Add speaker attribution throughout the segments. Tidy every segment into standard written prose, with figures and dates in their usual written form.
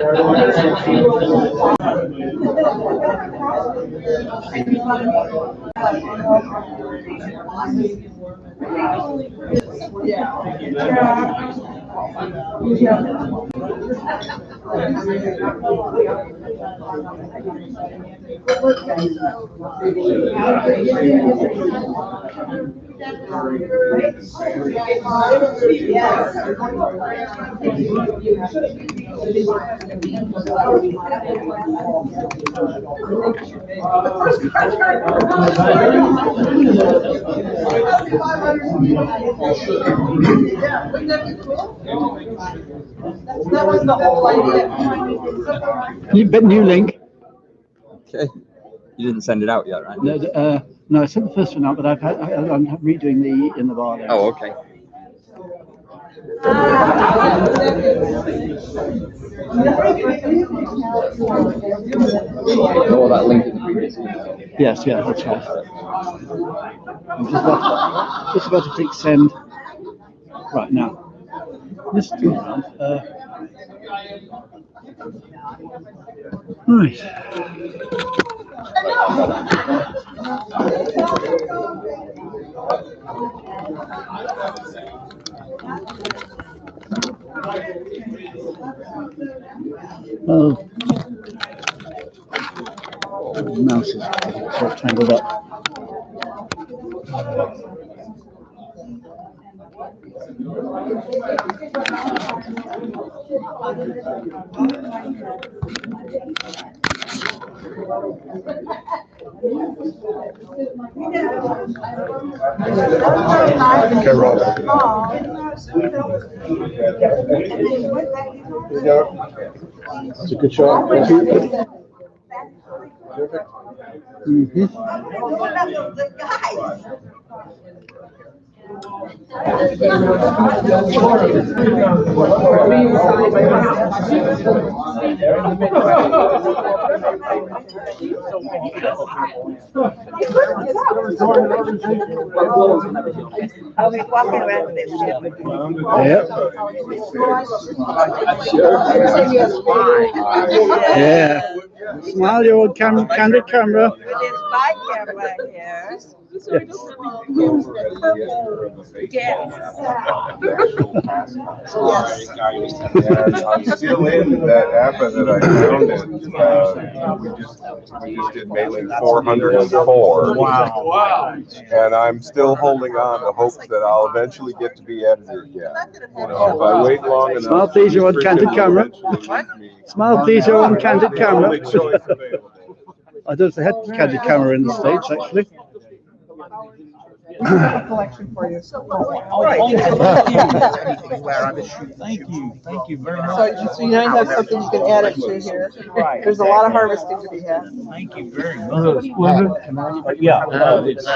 Speaker 1: That was the whole idea.
Speaker 2: New link.
Speaker 3: Okay. You didn't send it out yet, right?
Speaker 2: No, I sent the first one out, but I'm redoing the in the bar there.
Speaker 3: Oh, okay. Oh, that link in the previous email.
Speaker 2: Yes, yeah, that's right. I'm just about to click send right now. This is around. Right. Oh, the mouse is getting sort of tangled up. That's a good shot. Thank you.
Speaker 1: I'll be walking around with this shit.
Speaker 2: Yeah. Smile, you're on candid camera.
Speaker 1: With his spy camera here. Yes.
Speaker 4: I'm still in that APA that I founded. We just did mailing 404.
Speaker 2: Wow.
Speaker 4: And I'm still holding on to hopes that I'll eventually get to be editor again. You know, if I wait long enough.
Speaker 2: Smile, please, you're on candid camera. Smile, please, you're on candid camera. I don't know if they had candid camera in the States, actually.
Speaker 1: Collection for you.
Speaker 5: Thank you very much.
Speaker 1: So you now have something you can add it to here. There's a lot of harvesting to be had.
Speaker 5: Thank you very much. Yeah, it's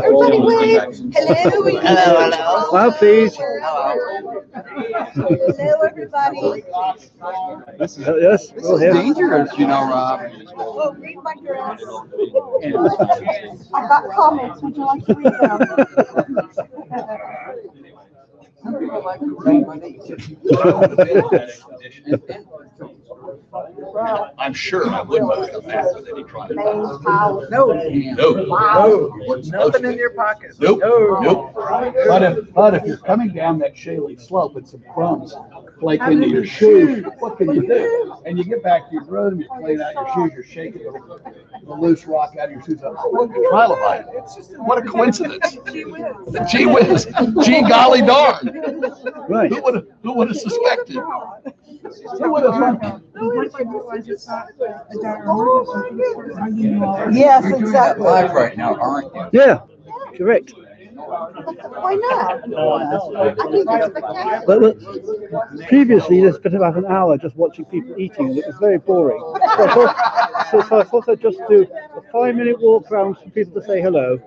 Speaker 1: Everybody wave. Hello. Hello.
Speaker 2: Smile, please.
Speaker 1: Hello, everybody.
Speaker 2: Yes, we'll hear.
Speaker 3: Dangerous, you know, Rob.
Speaker 1: Oh, read my dress. I've got comments. Would you like to read them?
Speaker 5: I'm sure I wouldn't have come back with any trouble.
Speaker 1: No.
Speaker 5: No.
Speaker 1: Nothing in your pocket.
Speaker 5: Nope. Nope.
Speaker 2: But if you're coming down that shaly slope and some crumbs flake into your shoes, what can you do? And you get back to your room, you clean out your shoes, you're shaking the loose rock out of your shoes. Oh, look, a trilobite. What a coincidence. Gee whiz. Gee golly darn. Right. Who would have suspected? Who would have thought?
Speaker 1: Yes, exactly.
Speaker 3: Live right now, aren't you?
Speaker 2: Yeah, correct.
Speaker 1: Why not? I think it's spectacular.
Speaker 2: But previously, there's been about an hour just watching people eating, and it was very boring. So I thought I'd just do a 5-minute walk around for people to say hello.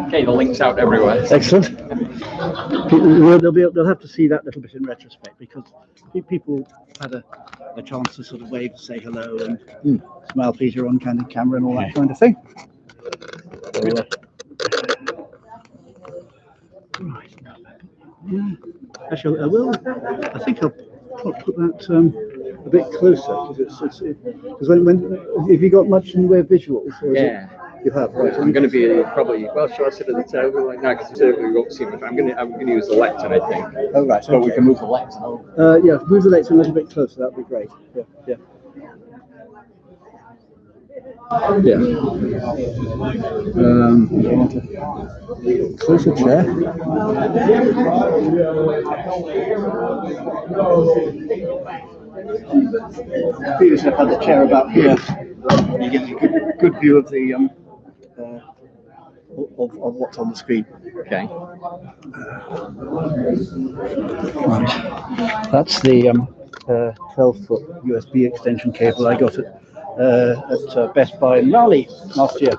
Speaker 3: Okay, the link's out everywhere.
Speaker 2: Excellent. They'll have to see that little bit in retrospect, because people had a chance to sort of wave and say hello and smile, Peter, on kind of camera and all that kind of thing. Right. Yeah. Actually, I think I'll put that a bit closer, because if you got much in the way of visuals, or
Speaker 3: Yeah.
Speaker 2: you have, right?
Speaker 3: I'm going to be probably, well, should I sit at the table like that? Because we won't see much. I'm going to use the lectern, I think.
Speaker 2: Oh, right.
Speaker 3: So we can move the lectern over.
Speaker 2: Yeah, move the lectern a little bit closer. That'd be great. Yeah, yeah. Yeah. Closer chair. Peter should have the chair about here. You get a good view of the of what's on the screen.
Speaker 3: Okay.
Speaker 2: Right. That's the 12-foot USB extension cable I got at Best Buy in Raleigh last year.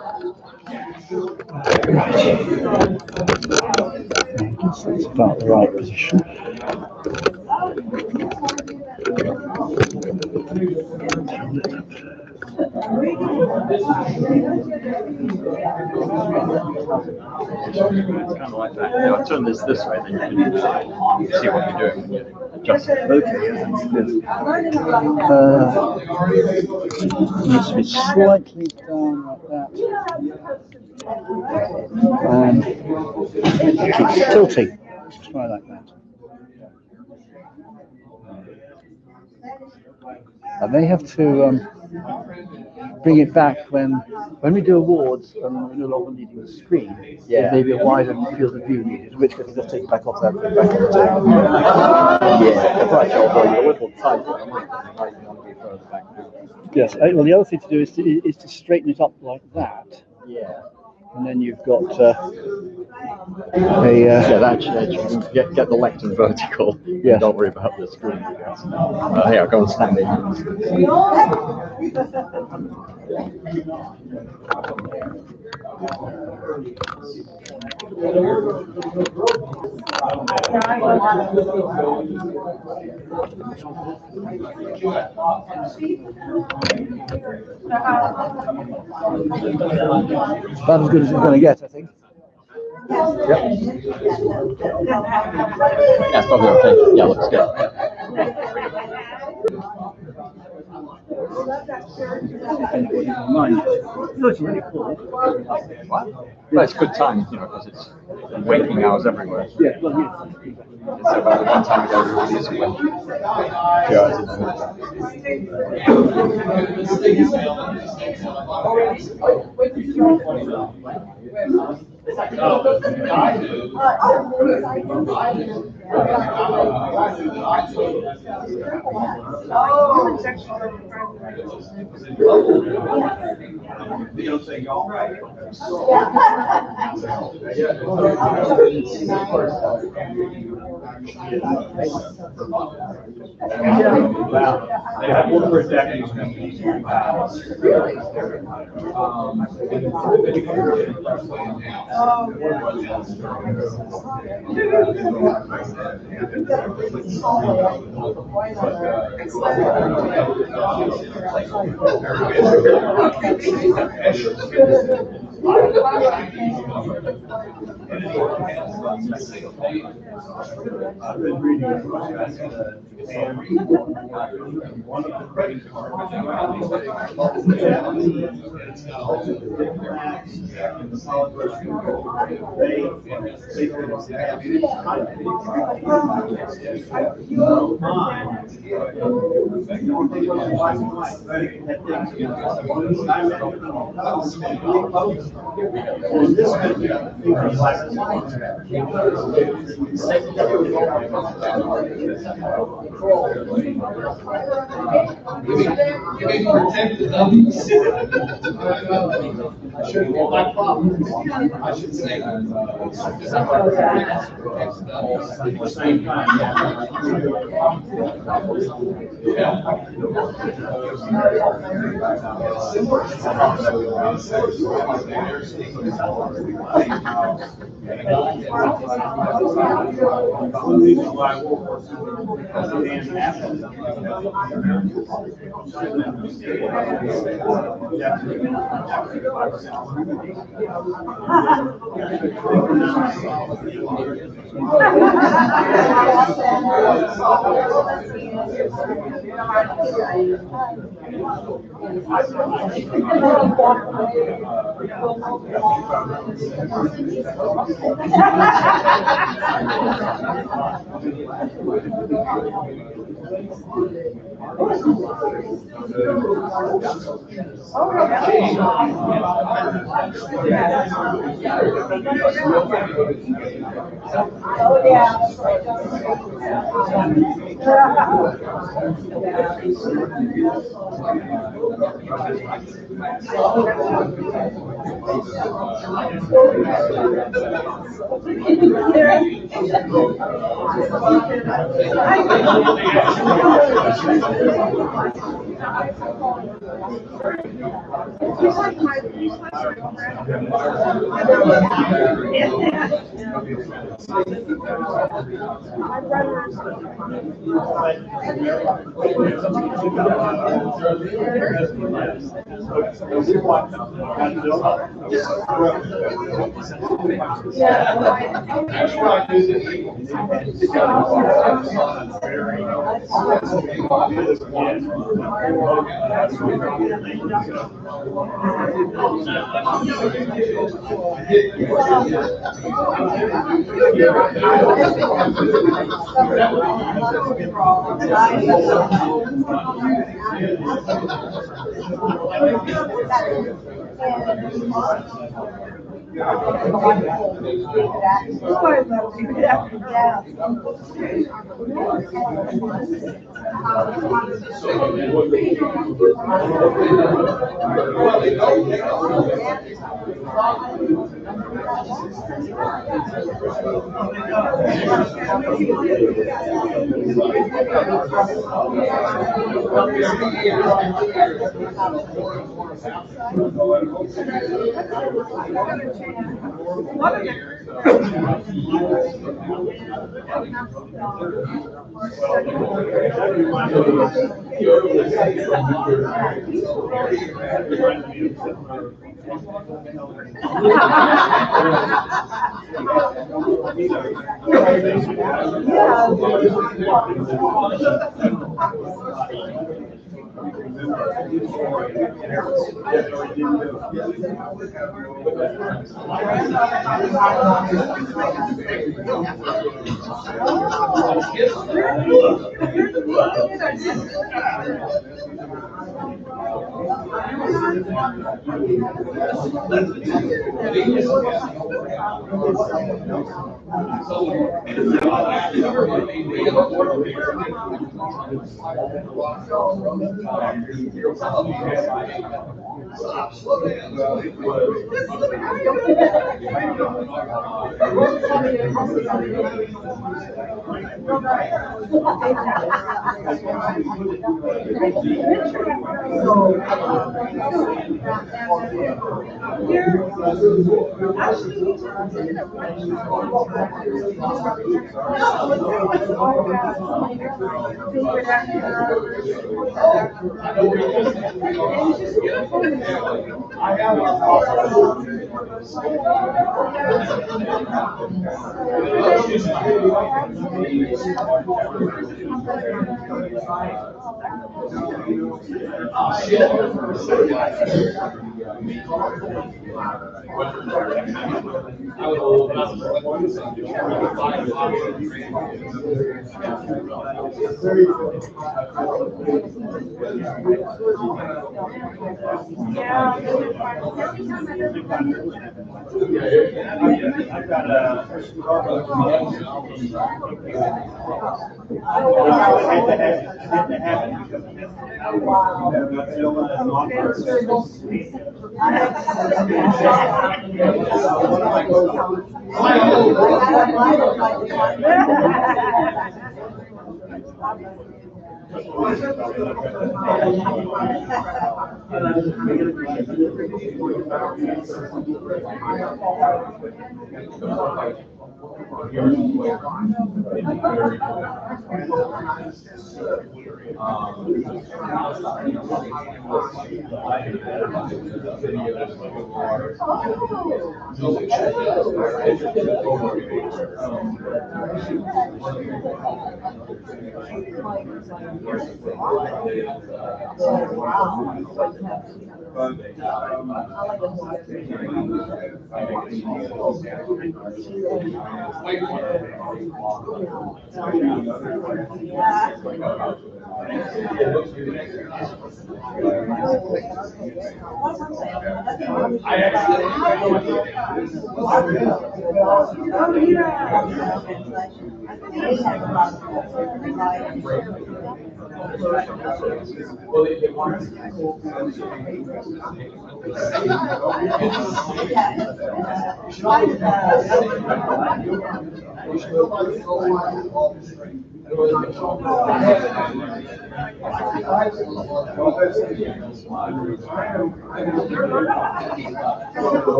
Speaker 2: Right. I guess that's about the right position.
Speaker 3: It's kind of like that. You know, turn this way, then you can see what you're doing when you adjust it.
Speaker 2: Okay, yeah, that's good. Needs to be slightly down like that. And keep tilting. Just try like that. I may have to bring it back when we do awards and we're no longer needing the screen.
Speaker 3: Yeah.
Speaker 2: There may be a wider field of view needed, in which case we'll just take it back off that back on the table.
Speaker 3: Yeah, right, although you're a little tight, but I might want to be further back now.
Speaker 2: Yes. Well, the other thing to do is to straighten it up like that.
Speaker 3: Yeah.
Speaker 2: And then you've got
Speaker 3: Yeah, that should get the lectern vertical.
Speaker 2: Yeah.
Speaker 3: Don't worry about the screen. Here, I'll go and stand in.
Speaker 2: It's about as good as it's going to get, I think.
Speaker 3: Yep. That's probably okay. Yeah, looks good. Well, it's good time, you know, because it's waking hours everywhere.
Speaker 2: Yeah, well, yeah.
Speaker 3: It's about one time ago we were using when
Speaker 6: I've been reading and one of the credit cards
Speaker 2: I should say.
Speaker 1: Oh, yeah.
Speaker 6: I've got a.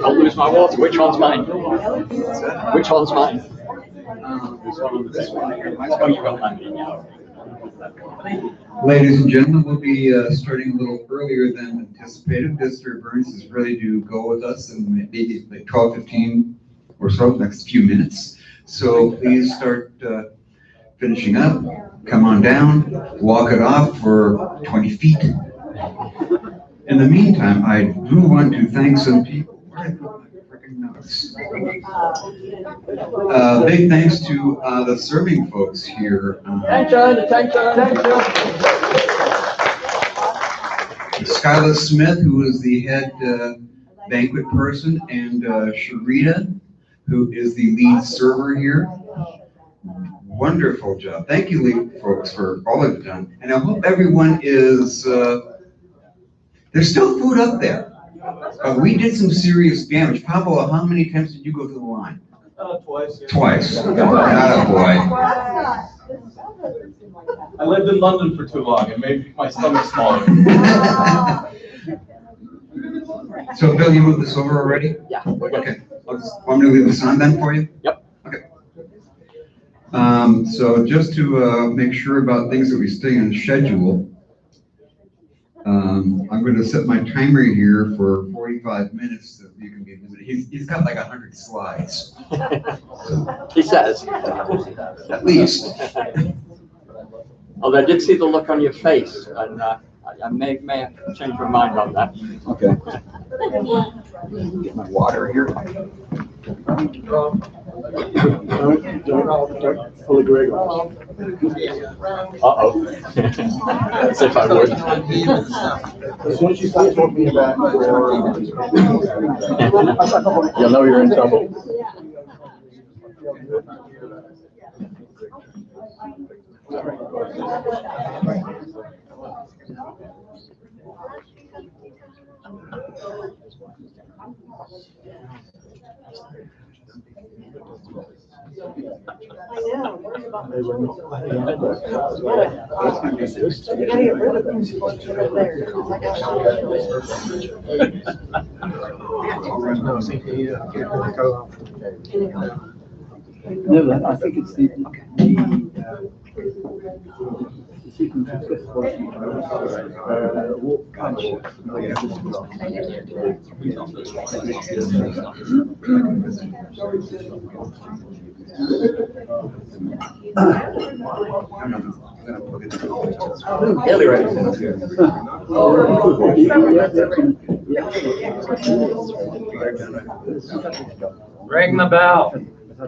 Speaker 7: I'll lose my water. Which one's mine? Which one's mine? Oh, you got mine.
Speaker 8: Ladies and gentlemen, we'll be starting a little earlier than anticipated. Mr. Burns is ready to go with us in maybe like 12:15 or so, next few minutes. So please start finishing up. Come on down, walk it off for 20 feet. In the meantime, I do want to thank some people. Where did I put my freaking notes? Big thanks to the serving folks here. Skylar Smith, who is the head banquet person, and Sharita, who is the lead server here. Wonderful job. Thank you, lead folks, for all you've done. And I hope everyone is, there's still food up there. We did some serious damage. Pablo, how many times did you go to the line?
Speaker 6: Twice. Yeah.
Speaker 8: Twice. Attaboy.
Speaker 6: I lived in London for too long. It made my stomach smaller.
Speaker 8: So, Bill, you moved this over already?
Speaker 7: Yeah, we're good.
Speaker 8: Okay. Want me to leave this on then for you?
Speaker 7: Yep.
Speaker 8: Okay. So just to make sure about things that we stay on schedule, I'm going to set my timer here for 45 minutes so you can be limited. He's got like 100 slides.
Speaker 7: He says.
Speaker 8: At least.
Speaker 7: Although I did see the look on your face, and I may have to change my mind on that.
Speaker 8: Okay. Get my water here.
Speaker 5: Don't pull a Greg on.
Speaker 7: Uh-oh. As if I would.
Speaker 5: As soon as you start talking about
Speaker 7: You'll know you're in trouble.
Speaker 1: I know. Worry about the children. You gotta get rid of them before they get over there. I
Speaker 2: No, I think it's the
Speaker 3: Ring the bell.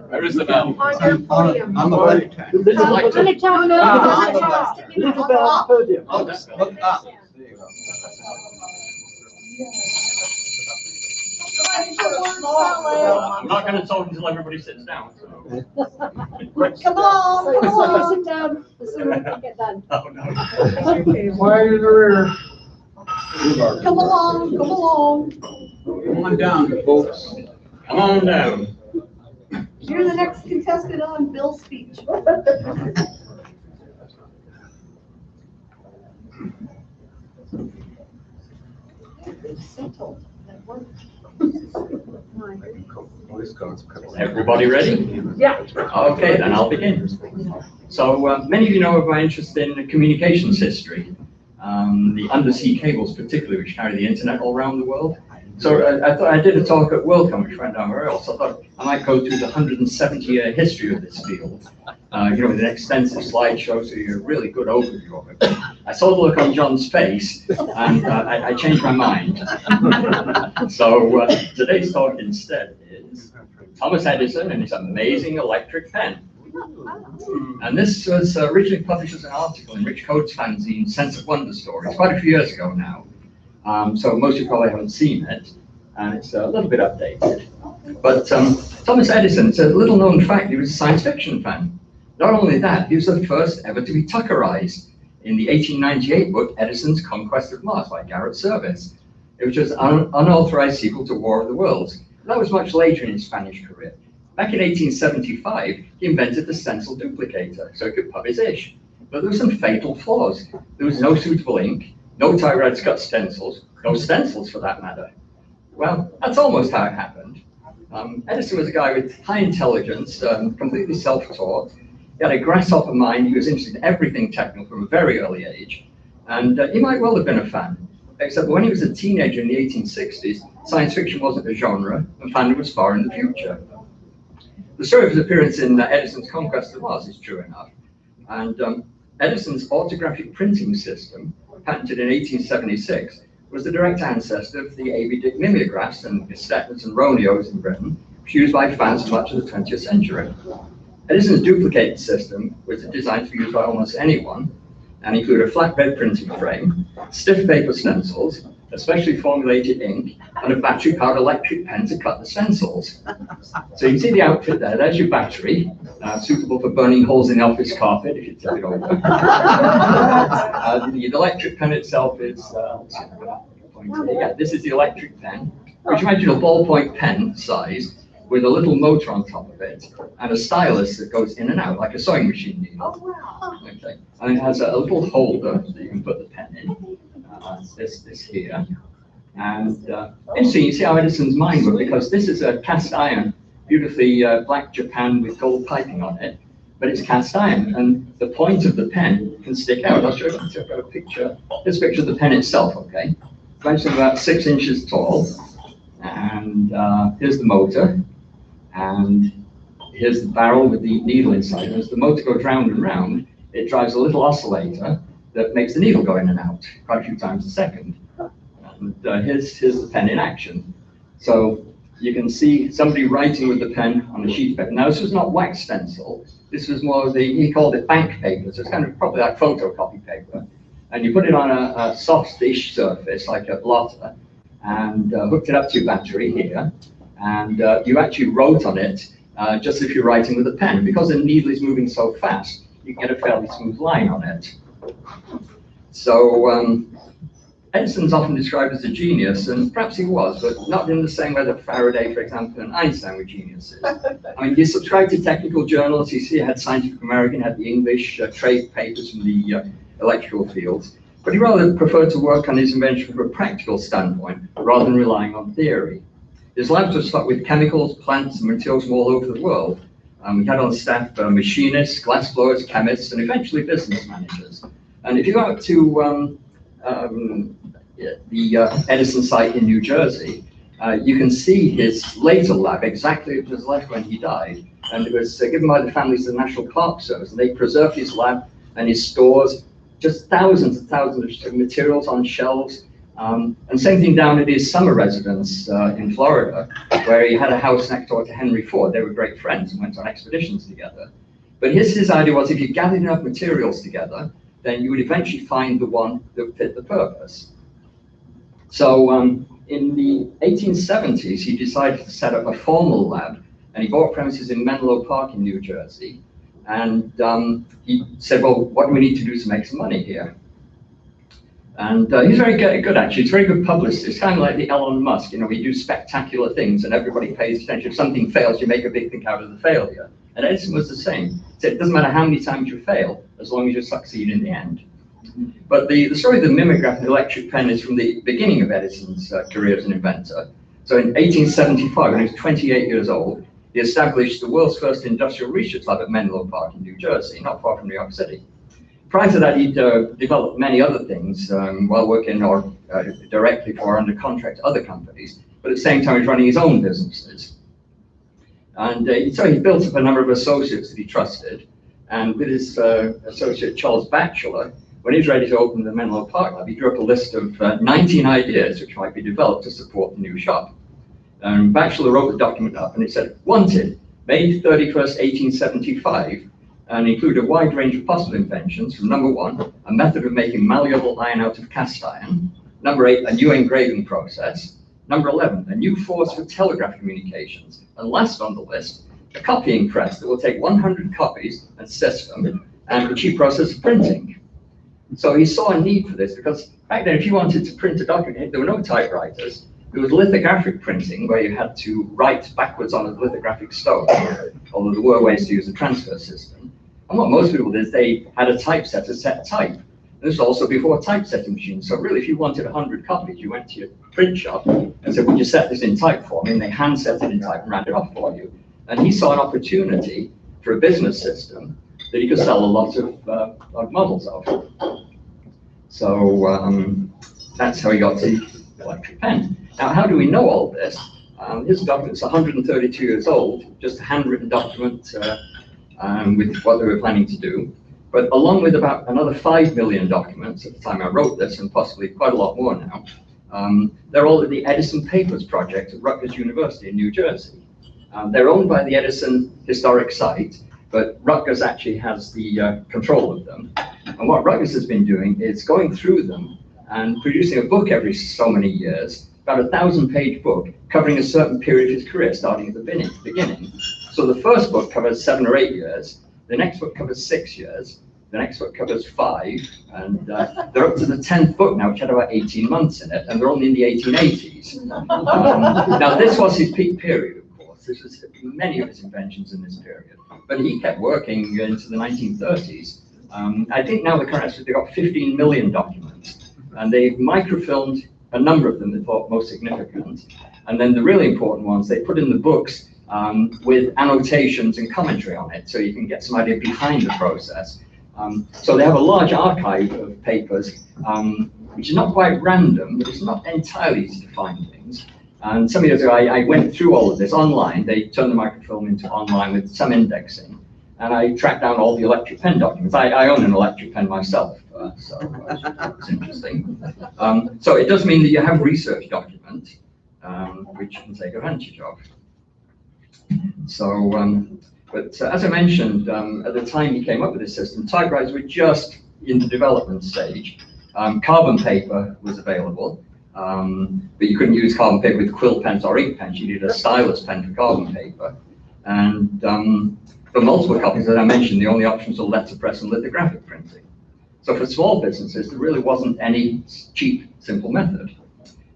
Speaker 7: Where is the bell?
Speaker 1: On your podium.
Speaker 8: On the way.
Speaker 7: This is like to-
Speaker 8: Oh, just look up.
Speaker 7: I'm not going to talk until everybody sits down. So.
Speaker 1: Come on, sit down. The sooner we can get done.
Speaker 7: Oh, no.
Speaker 5: Quiet in the rear.
Speaker 1: Come along, come along.
Speaker 8: Come on down, folks.
Speaker 7: Come on down.
Speaker 1: You're the next contestant on Bill's speech. Settled. That worked.
Speaker 7: Everybody ready?
Speaker 1: Yeah.
Speaker 7: Okay, then I'll begin. So many of you know of my interest in communications history, the undersea cables particularly, which carry the internet all around the world. So I thought I did a talk at WorldCom, which went down very well. So I thought I might go through the 170-year history of this field, with an extensive slideshow, so you get a really good overview of it. I saw the look on John's face, and I changed my mind. So today's talk instead is Thomas Edison and his amazing electric pen. And this was originally published as an article in Rich Coates' fanzine, Sense of Wonder Stories, quite a few years ago now. So most of you probably haven't seen it, and it's a little bit updated. But Thomas Edison, it's a little known fact, he was a science fiction fan. Not only that, he was the first ever to be Tuckerized in the 1898 book, Edison's Conquest of Mars by Garrett Serviss. It was just an unauthorized sequel to War of the Worlds. That was much later in his Spanish career. Back in 1875, he invented the stencil duplicator, so he could pub his ish. But there were some fatal flaws. There was no suitable ink, no typewriter cut stencils, no stencils for that matter. Well, that's almost how it happened. Edison was a guy with high intelligence, completely self-taught. He had a grasshopper mind. He was interested in everything technical from a very early age. And he might well have been a fan, except when he was a teenager in the 1860s, science fiction wasn't a genre, and fandom was far in the future. The story of his appearance in Edison's Conquest of Mars is true enough. And Edison's autographic printing system, patented in 1876, was the direct ancestor of the A.B. Dick mimeographs and Gestetners and Roneos in Britain, used by fans for much of the 20th century. Edison's duplicated system was designed to be used by almost anyone, and included a flatbed printing frame, stiff paper stencils, a specially formulated ink, and a battery-powered electric pen to cut the stencils. So you can see the outfit there. There's your battery, suitable for burning holes in the office carpet if you tip it over. The electric pen itself is, this is the electric pen, which imagine a ballpoint pen size with a little motor on top of it and a stylus that goes in and out like a sewing machine needle.
Speaker 1: Oh, wow.
Speaker 7: Okay, and it has a little holder that you can put the pen in. This here, and interesting. You see how Edison's mind worked, because this is a cast iron, beautifully black Japan with gold piping on it, but it's cast iron, and the point of the pen can stick out. I'll show you. I've got a picture. This picture of the pen itself. Okay, it's about 6 inches tall, and here's the motor, and here's the barrel with the needle inside. And as the motor goes round and round, it drives a little oscillator that makes the needle go in and out quite a few times a second. And here's the pen in action. So you can see somebody writing with the pen on a sheet of paper. Now, this was not wax stencil. This was more of he called it bank paper. So it's kind of probably like photocopy paper. And you put it on a soft-ish surface, like a blotter, and hooked it up to your battery here. And you actually wrote on it just as if you're writing with a pen. Because the needle is moving so fast, you can get a fairly smooth line on it. So Edison's often described as a genius, and perhaps he was, but not in the same way that Faraday, for example, and Einstein were geniuses. I mean, he subscribed to technical journals. You see, he had Scientific American, had the English trade papers from the electrical fields, but he rather preferred to work on his invention from a practical standpoint, rather than relying on theory. His labs were stocked with chemicals, plants, and materials from all over the world. We had on staff machinists, glassblowers, chemists, and eventually business managers. And if you go out to the Edison site in New Jersey, you can see his later lab exactly to his left when he died. And it was given by the families of the National Park Service. And they preserved his lab and his stores, just thousands and thousands of materials on shelves. And same thing down at his summer residence in Florida, where he had a house next door to Henry Ford. They were great friends and went on expeditions together. But his idea was if you gathered enough materials together, then you would eventually find the one that fit the purpose. So in the 1870s, he decided to set up a formal lab, and he bought premises in Menlo Park in New Jersey. And he said, well, what do we need to do to make some money here? And he's very good, actually. He's a very good publicist. It's kind of like the Elon Musk. You know, we do spectacular things, and everybody pays attention. If something fails, you make a big thing out of the failure. And Edison was the same. He said, it doesn't matter how many times you fail, as long as you succeed in the end. But the story of the mimeograph and the electric pen is from the beginning of Edison's career as an inventor. So in 1875, when he was 28 years old, he established the world's first industrial research lab at Menlo Park in New Jersey, not far from New York City. Prior to that, he'd developed many other things while working or directly for under contract to other companies, but at the same time, he's running his own businesses. And so he built up a number of associates that he trusted. And with his associate Charles Batchelor, when he was ready to open the Menlo Park lab, he drew up a list of 19 ideas which might be developed to support the new shop. Batchelor wrote the document up, and it said, wanted, May 31st, 1875, and include a wide range of possible inventions from number 1, a method of making malleable iron out of cast iron, number 8, a new engraving process, number 11, a new force for telegraph communications, and last on the list, a copying press that will take 100 copies and system and a cheap process of printing. So he saw a need for this because back then, if you wanted to print a document, there were no typewriters. There was lithographic printing where you had to write backwards on a lithographic stone, although there were ways to use a transfer system. And what most people did is they had a typesetter set type. This was also before typesetting machines. So really, if you wanted 100 copies, you went to your print shop and said, would you set this in type for me? And they hand set it in type and ran it off for you. And he saw an opportunity for a business system that he could sell a lot of models of. So that's how he got the electric pen. Now, how do we know all this? His document's 132 years old, just a handwritten document with what they were planning to do. But along with about another 5 million documents at the time I wrote this, and possibly quite a lot more now, they're all at the Edison Papers Project at Rutgers University in New Jersey. They're owned by the Edison Historic Site, but Rutgers actually has the control of them. And what Rutgers has been doing is going through them and producing a book every so many years, about a 1,000-page book covering a certain period of his career, starting at the beginning. So the first book covers 7 or 8 years, the next book covers 6 years, the next book covers 5, and they're up to the 10th book now, which had about 18 months in it, and they're only in the 1880s. Now this was his peak period, of course. This was many of his inventions in this period, but he kept working into the 1930s. I think now the current estimate, they've got 15 million documents, and they've microfilmed a number of them they thought most significant. And then the really important ones, they put in the books with annotations and commentary on it, so you can get some idea behind the process. So they have a large archive of papers, which is not quite random, but it's not entirely easy to find things. And some years ago, I went through all of this online. They turned the microfilm into online with some indexing. And I tracked down all the electric pen documents. I own an electric pen myself, so it's interesting. So it does mean that you have research documents, which you can take advantage of. So, but as I mentioned, at the time he came up with this system, typewriters were just in the development stage. Carbon paper was available, but you couldn't use carbon paper with quill pens or ink pens. You needed a stylus pen for carbon paper. And for multiple copies, as I mentioned, the only options were letterpress and lithographic printing. So for small businesses, there really wasn't any cheap, simple method.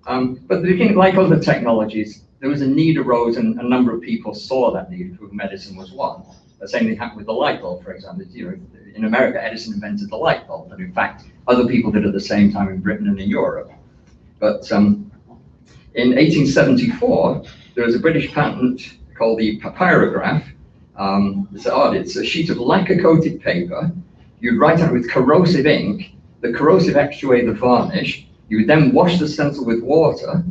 Speaker 7: But at the beginning, like other technologies, there was a need arose, and a number of people saw that need, of whom Edison was one. The same thing happened with the light bulb, for example. You know, in America, Edison invented the light bulb, and in fact, other people did at the same time in Britain and in Europe. But in 1874, there was a British patent called the papyrograph. It's odd. It's a sheet of lacquer-coated paper. You'd write on it with corrosive ink. The corrosive etched away the varnish. You would then wash the stencil with water,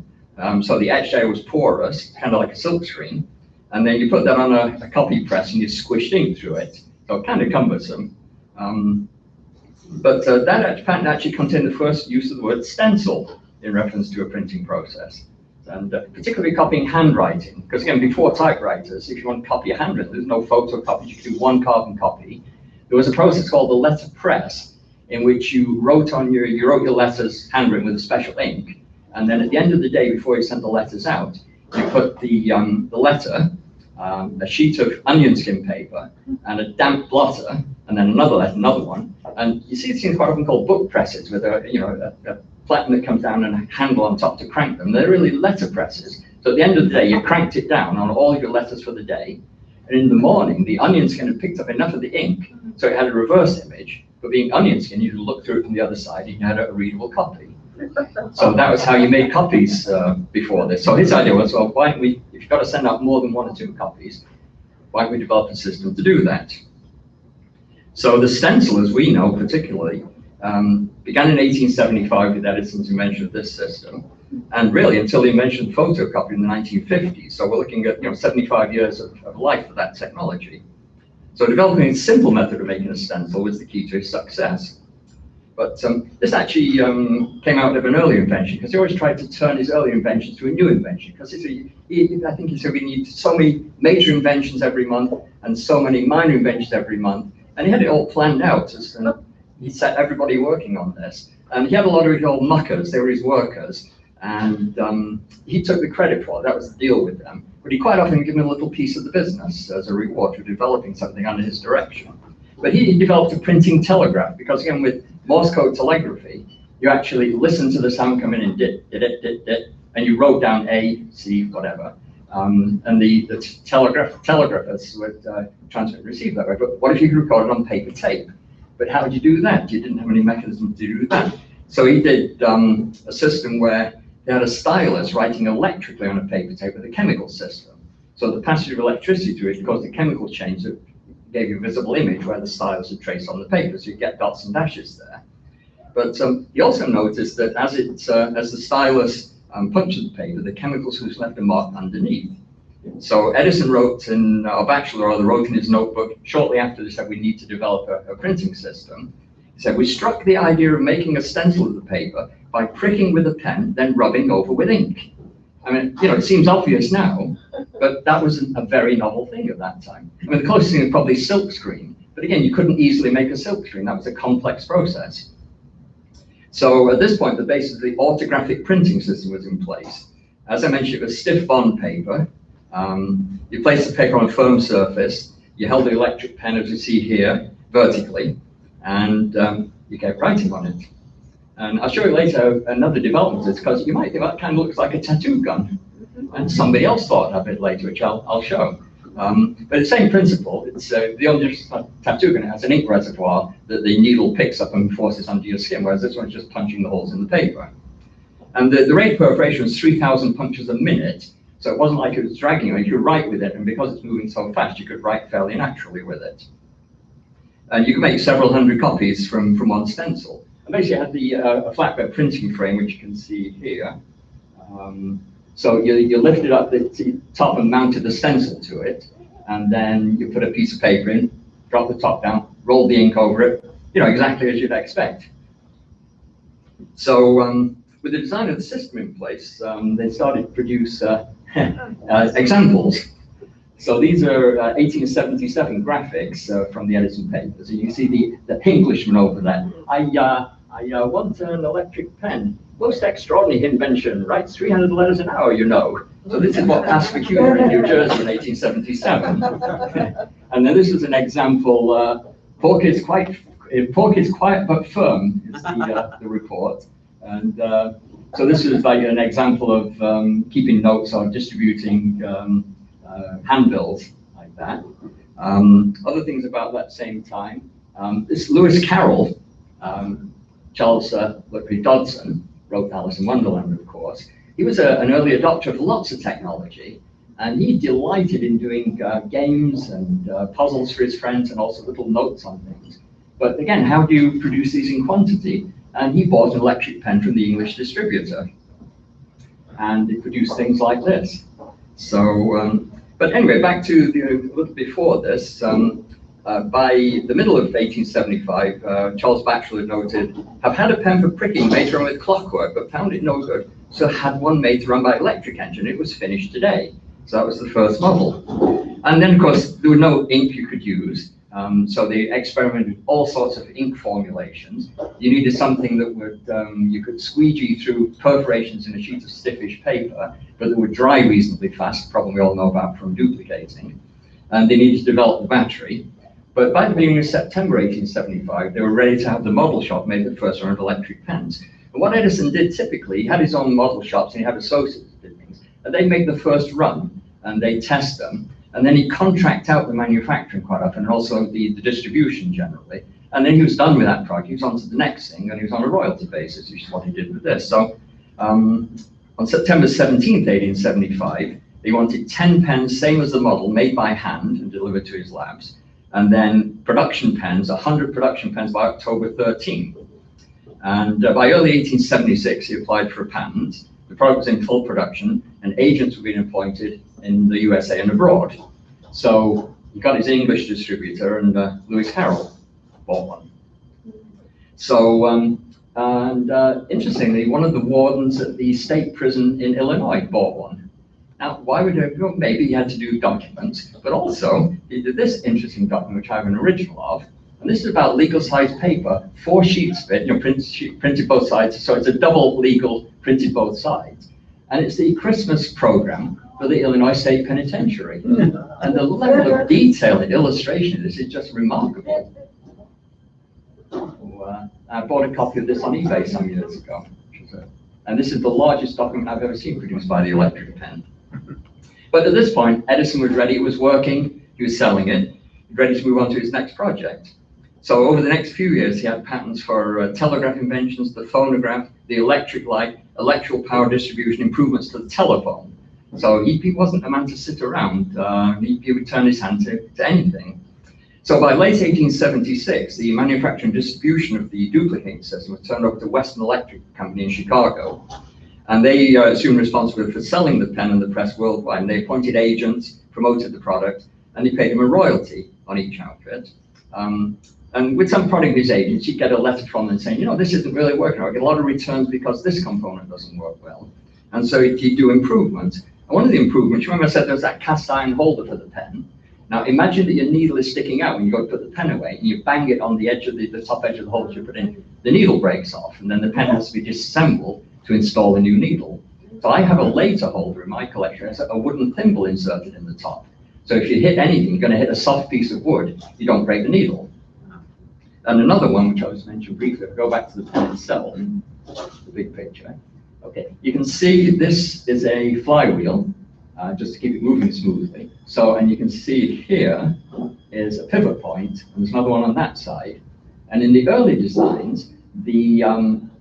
Speaker 7: so the etched area was porous, kind of like a silk screen. And then you put that on a copy press and you squished ink through it. So kind of cumbersome. But that patent actually contained the first use of the word stencil in reference to a printing process. And particularly copying handwriting, because again, before typewriters, if you want to copy a handwritten, there's no photocopies, you could do one carbon copy. There was a process called the letterpress, in which you wrote your letters handwritten with a special ink, and then at the end of the day, before you sent the letters out, you put the letter, a sheet of onion skin paper, and a damp blotter, and then another letter, another one, and you see these things quite often called book presses with a platen that comes down and a handle on top to crank them. They're really letter presses. So at the end of the day, you cranked it down on all of your letters for the day. And in the morning, the onion skin had picked up enough of the ink, so it had a reverse image. But being onion skin, you could look through it from the other side and you had a readable copy. So that was how you made copies before this. So his idea was, well, why don't we, if you've got to send out more than 1 or 2 copies, why don't we develop a system to do that? So the stencil, as we know particularly, began in 1875 with Edison's invention of this system, and really until the invention of photocopy in the 1950s. So we're looking at 75 years of life of that technology. So developing a simple method of making a stencil was the key to his success. But this actually came out of an earlier invention, because he always tried to turn his earlier inventions to a new invention. Because I think he said we need so many major inventions every month and so many minor inventions every month, and he had it all planned out. He set everybody working on this, and he had a lot of his old muckers. They were his workers, and he took the credit for it. That was the deal with them. But he quite often gave them a little piece of the business as a reward for developing something under his direction. But he developed a printing telegraph, because again, with Morse code telegraphy, you actually listened to the sound come in and dit, dit, dit, dit, dit, and you wrote down A, C, whatever. And the telegraphers would transmit and receive that way. But what if you recorded on paper tape? But how did you do that? You didn't have any mechanism to do that. So he did a system where they had a stylus writing electrically on a paper tape with a chemical system. So the passage of electricity to it caused a chemical change that gave you a visible image where the stylus had traced on the paper. So you get dots and dashes there. But he also noticed that as the stylus punctured the paper, the chemical was left a mark underneath. So Edison wrote in, or Batchelor rather, wrote in his notebook shortly after this that we need to develop a printing system. He said, we struck the idea of making a stencil of the paper by pricking with a pen, then rubbing over with ink. I mean, it seems obvious now, but that was a very novel thing at that time. I mean, the closest thing was probably silk screen, but again, you couldn't easily make a silk screen. That was a complex process. So at this point, the basis of the orthographic printing system was in place. As I mentioned, it was stiff bond paper. You placed the paper on a firm surface, you held the electric pen, as you see here, vertically, and you kept writing on it. And I'll show you later another development, because you might think that kind of looks like a tattoo gun. And somebody else thought of it later, which I'll show. But the same principle, it's the only tattoo gun has an ink reservoir that the needle picks up and forces under your skin, whereas this one's just punching the holes in the paper. And the rate of perforation was 3,000 punches a minute, so it wasn't like it was dragging you. You could write with it, and because it's moving so fast, you could write fairly naturally with it. And you could make several hundred copies from one stencil. And basically, it had a flatbed printing frame, which you can see here. So you lifted up the top and mounted the stencil to it, and then you put a piece of paper in, drop the top down, roll the ink over it, exactly as you'd expect. So with with the design of the system in place, they started to produce examples. So these are 1877 graphics from the Edison papers. And you see the Englishman over there. I want an electric pen. Most extraordinary invention, writes 300 letters an hour, you know. So this is what passed for humor in New Jersey in 1877. And then this is an example, poor kid's quiet but firm is the report. And so this is like an example of keeping notes or distributing handbills like that. Other things about that same time, this Lewis Carroll, Charles Ludwig Dodson, wrote Alice in Wonderland, of course. He was an early adopter of lots of technology, and he delighted in doing games and puzzles for his friends and also little notes on things. But again, how do you produce these in quantity? And he bought an electric pen from the English distributor, and it produced things like this. So, but anyway, back to a little before this. By the middle of 1875, Charles Batchelor noted, "Have had a pen for pricking made to run with clockwork, but found it no good, so had one made to run by electric engine. It was finished today." So that was the first model. And then, of course, there was no ink you could use, so they experimented with all sorts of ink formulations. You needed something that would you could squeegee through perforations in a sheet of stiffish paper, but that would dry reasonably fast, problem we all know about from duplicating. And they needed to develop the battery. But by the beginning of September 1875, they were ready to have the model shop make the first round of electric pens. And what Edison did typically, he had his own model shops and he had associates that did things, and they make the first run and they test them. And then he'd contract out the manufacturing quite often and also the distribution generally. And then he was done with that project, he was on to the next thing, and he was on a royalty basis, which is what he did with this. So on September 17th, 1875, he wanted 10 pens, same as the model, made by hand and delivered to his labs. And then production pens, 100 production pens by October 13th. And by early 1876, he applied for a patent. The product was in full production, and agents were being appointed in the USA and abroad. So he got his English distributor, and Lewis Carroll bought one. So, interestingly, one of the wardens at the state prison in Illinois bought one. Now, why would he? Well, maybe he had to do documents, but also he did this interesting document, which I have an original of. And this is about legal size paper, 4 sheets of it, printed both sides. So it's a double legal, printed both sides. And it's the Christmas program for the Illinois State Penitentiary. And the level of detail and illustration of this is just remarkable. So, I bought a copy of this on eBay some years ago. And this is the largest document I've ever seen produced by the electric pen. But at this point, Edison was ready, it was working, he was selling it, ready to move on to his next project. So over the next few years, he had patents for telegraph inventions, the phonograph, the electric light, electrical power distribution, improvements to the telephone. So he wasn't a man to sit around, he would turn his hand to anything. So by late 1876, the manufacturing and distribution of the duplicating system was turned over to Western Electric Company in Chicago. And they assumed responsibility for selling the pen and the press worldwide. And they appointed agents, promoted the product, and they paid him a royalty on each outfit. And with some product of his agents, you'd get a letter from them saying, you know, this isn't really working. I get a lot of returns because this component doesn't work well. And so he'd do improvements. And one of the improvements, you remember I said there was that cast iron holder for the pen. Now imagine that your needle is sticking out when you go to put the pen away, and you bang it on the edge of the top edge of the hole that you put in. The needle breaks off, and then the pen has to be disassembled to install a new needle. So I have a later holder in my collection. It's a wooden thimble inserted in the top. So if you hit anything, you're going to hit a soft piece of wood, you don't break the needle. And another one, which I was mentioned briefly, if I go back to the pen itself, the big picture. Okay, you can see this is a flywheel, just to keep it moving smoothly. So, and you can see here is a pivot point, and there's another one on that side. And in the early designs, the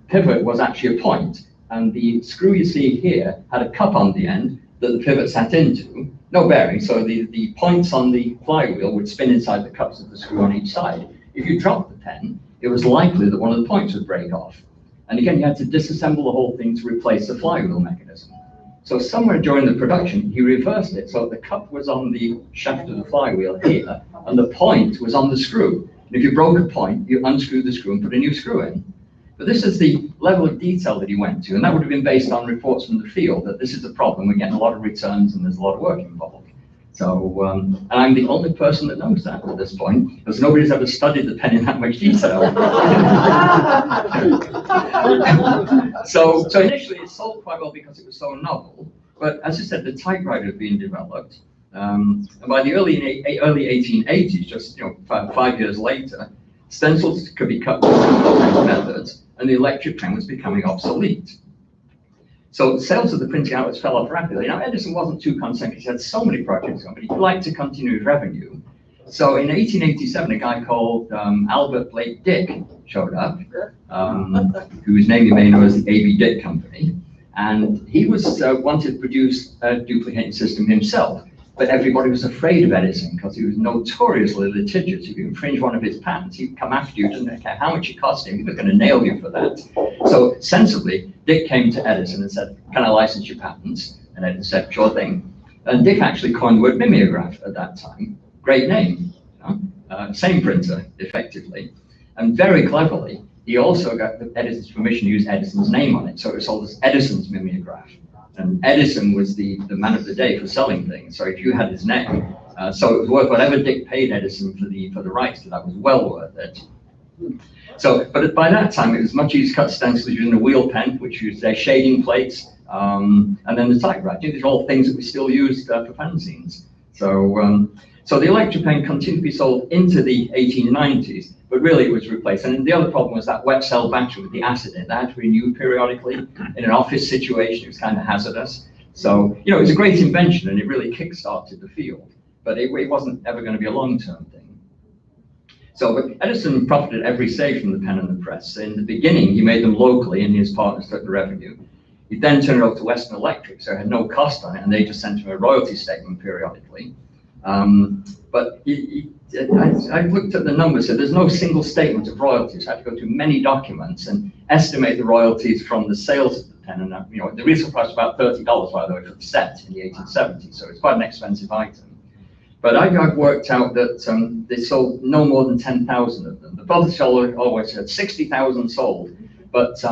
Speaker 7: pivot was actually a point, and the screw you see here had a cup on the end that the pivot sat into, no bearing, so the points on the flywheel would spin inside the cups of the screw on each side. If you dropped the pen, it was likely that one of the points would break off. And again, you had to disassemble the whole thing to replace the flywheel mechanism. So somewhere during the production, he reversed it, so the cup was on the shaft of the flywheel here, and the point was on the screw. And if you broke a point, you unscrewed the screw and put a new screw in. But this is the level of detail that he went to, and that would have been based on reports from the field that this is a problem, we're getting a lot of returns and there's a lot of work involved. So, and I'm the only person that knows that at this point, because nobody's ever studied the pen in that much detail. So initially it sold quite well because it was so novel, but as I said, the typewriter had been developed, and by the early 1880s, just 5 years later, stencils could be cut with simple methods, and the electric pen was becoming obsolete. So sales of the printing outlets fell off rapidly. Now, Edison wasn't too concerned because he had so many projects on, but he liked to continue his revenue. So in 1887, a guy called Albert Blake Dick showed up, whose name you may know as the A.B. Dick Company. And he was wanted to produce a duplicating system himself. But everybody was afraid of Edison because he was notoriously litigious. If you infringe one of his patents, he'd come after you, didn't care how much it cost him, he was going to nail you for that. So sensibly, Dick came to Edison and said, "Can I license your patents?" And Edison said, "Sure thing." And Dick actually coined the word mimeograph at that time. Great name, same printer, effectively. And very cleverly, he also got Edison's permission to use Edison's name on it. So it was sold as Edison's mimeograph. And Edison was the man of the day for selling things. So if you had his name, so it was worth whatever Dick paid Edison for the rights to that was well worth it. So, but by that time it was much easier to cut stencils using a wheel pen, which used their shading plates, and then the typewriter. These are all things that we still use for fanzines. So, so the electric pen continued to be sold into the 1890s, but really it was replaced. And the other problem was that wet cell battery with the acid in it. That had to be renewed periodically. In an office situation, it was kind of hazardous. So, it was a great invention and it really kick-started the field, but it wasn't ever going to be a long-term thing. So, but Edison profited every stage from the pen and the press. In the beginning, he made them locally and his partners took the revenue. He then turned it over to Western Electric, so it had no cost on it, and they just sent him a royalty statement periodically. But I looked at the numbers, so there's no single statement of royalties. I had to go through many documents and estimate the royalties from the sales of the pen. And the retail price was about $30, by the way, for the set in the 1870s, so it's quite an expensive item. But I've worked out that they sold no more than 10,000 of them. The publisher always said 60,000 sold, but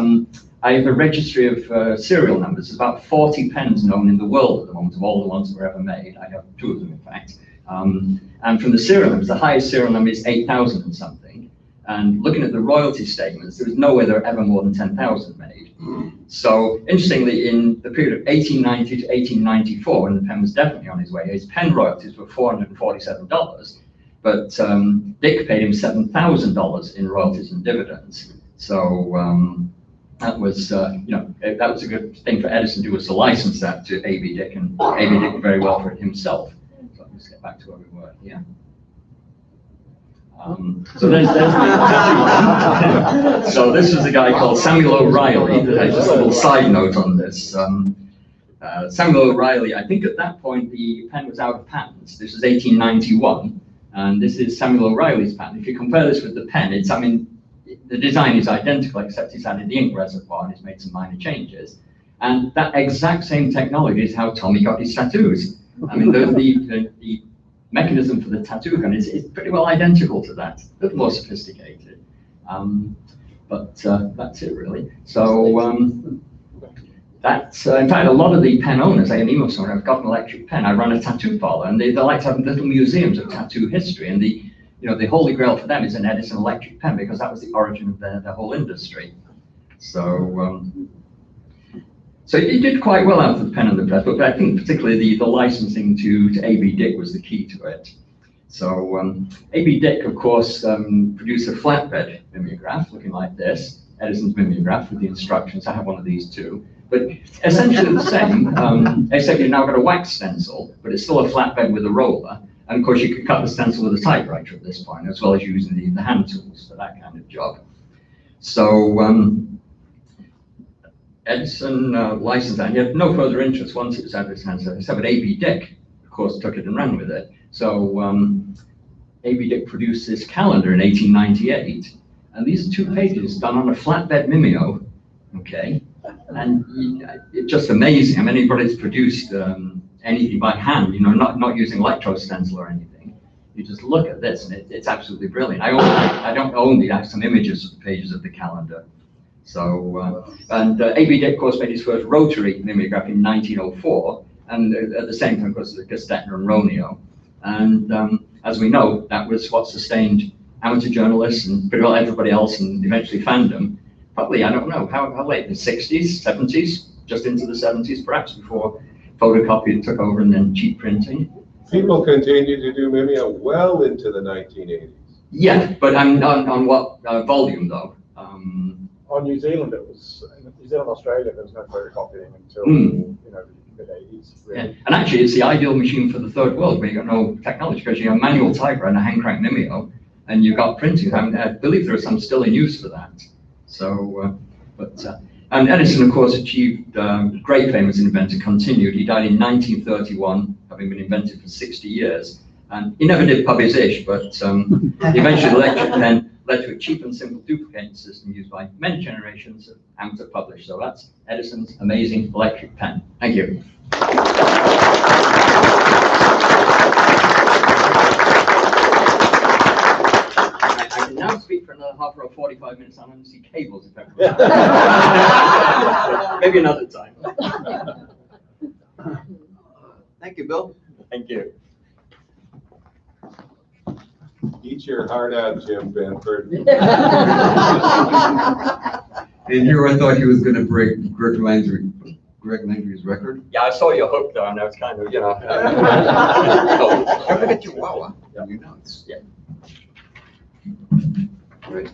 Speaker 7: I have a registry of serial numbers. There's about 40 pens known in the world at the moment of all the ones that were ever made. I have 2 of them, in fact. And from the serial numbers, the highest serial number is 8,000 and something. And looking at the royalty statements, there was nowhere there were ever more than 10,000 made. So interestingly, in the period of 1890 to 1894, when the pen was definitely on his way, his pen royalties were $447, but Dick paid him $7,000 in royalties and dividends. So that was, that was a good thing for Edison to do, was to license that to A.B. Dick, and A.B. Dick very well for it himself. So let's get back to where we were here. So there's so this was a guy called Samuel O'Reilly. Just a little side note on this. Samuel O'Reilly, I think at that point the pen was out of patents. This was 1891, and this is Samuel O'Reilly's patent. If you compare this with the pen, the design is identical, except he's added the ink reservoir and he's made some minor changes. And that exact same technology is how Tommy got his tattoos. I mean, the mechanism for the tattoo gun is pretty well identical to that, a little more sophisticated. But that's it, really. So in fact, a lot of the pen owners, like an email owner, have got an electric pen. I run a tattoo parlor, and they like to have little museums of tattoo history. And the holy grail for them is an Edison electric pen, because that was the origin of their whole industry. So, so it did quite well out of the pen and the press, but I think particularly the licensing to A.B. Dick was the key to it. So A.B. Dick, of course, produced a flatbed mimeograph looking like this, Edison's mimeograph with the instructions. I have one of these too, but essentially the same, except you've now got a wax stencil, but it's still a flatbed with a roller. And of course, you could cut the stencil with a typewriter at this point, as well as using the hand tools for that kind of job. So Edison licensed that, and he had no further interest once it was out of his hands, except that A.B. Dick, of course, took it and ran with it. So A.B. Dick produced this calendar in 1898, and these are 2 pages done on a flatbed mimeo, okay? And it's just amazing. I mean, anybody's produced anything by hand, not using electro stencil or anything. You just look at this, and it's absolutely brilliant. I don't own these. I have some images of the pages of the calendar. So, and A.B. Dick, of course, made his first rotary mimeograph in 1904, and at the same time, of course, Gestetner and Roneo. And as we know, that was what sustained amateur journalists and pretty well everybody else, and eventually fandom. Probably, I don't know, how late, the 60s, 70s, just into the 70s, perhaps, before photocopy took over and then cheap printing.
Speaker 4: People continued to do Mimeo well into the 1980s.
Speaker 7: Yeah, but on what volume, though?
Speaker 5: On New Zealand, it was, in New Zealand, Australia, there was no photocopying until, you know, the mid-80s. Really.
Speaker 7: Yeah. And actually, it's the ideal machine for the third world, where you got no technology, because you have manual typer and a hand crank Mimeo, and you've got printing. I believe there are some still in use for that. So, and Edison, of course, achieved great fame as an inventor, continued. He died in 1931, having been invented for 60 years. And he never did pub his ish, but eventually the electric pen led to a cheap and simple duplicating system used by many generations of amateur publishers. So that's Edison's amazing electric pen. Thank you. I can now speak for another half or 45 minutes on undersea cables, if ever. Maybe another time.
Speaker 8: Thank you, Bill.
Speaker 7: Thank you.
Speaker 4: Eat your heart out, Jim Benford.
Speaker 8: And here I thought he was going to break Greg Landry's record.
Speaker 7: Yeah, I saw your hook though, and I was kind of, you know.
Speaker 8: Don't forget your Wawa. Your notes.
Speaker 7: Yeah.
Speaker 8: Great.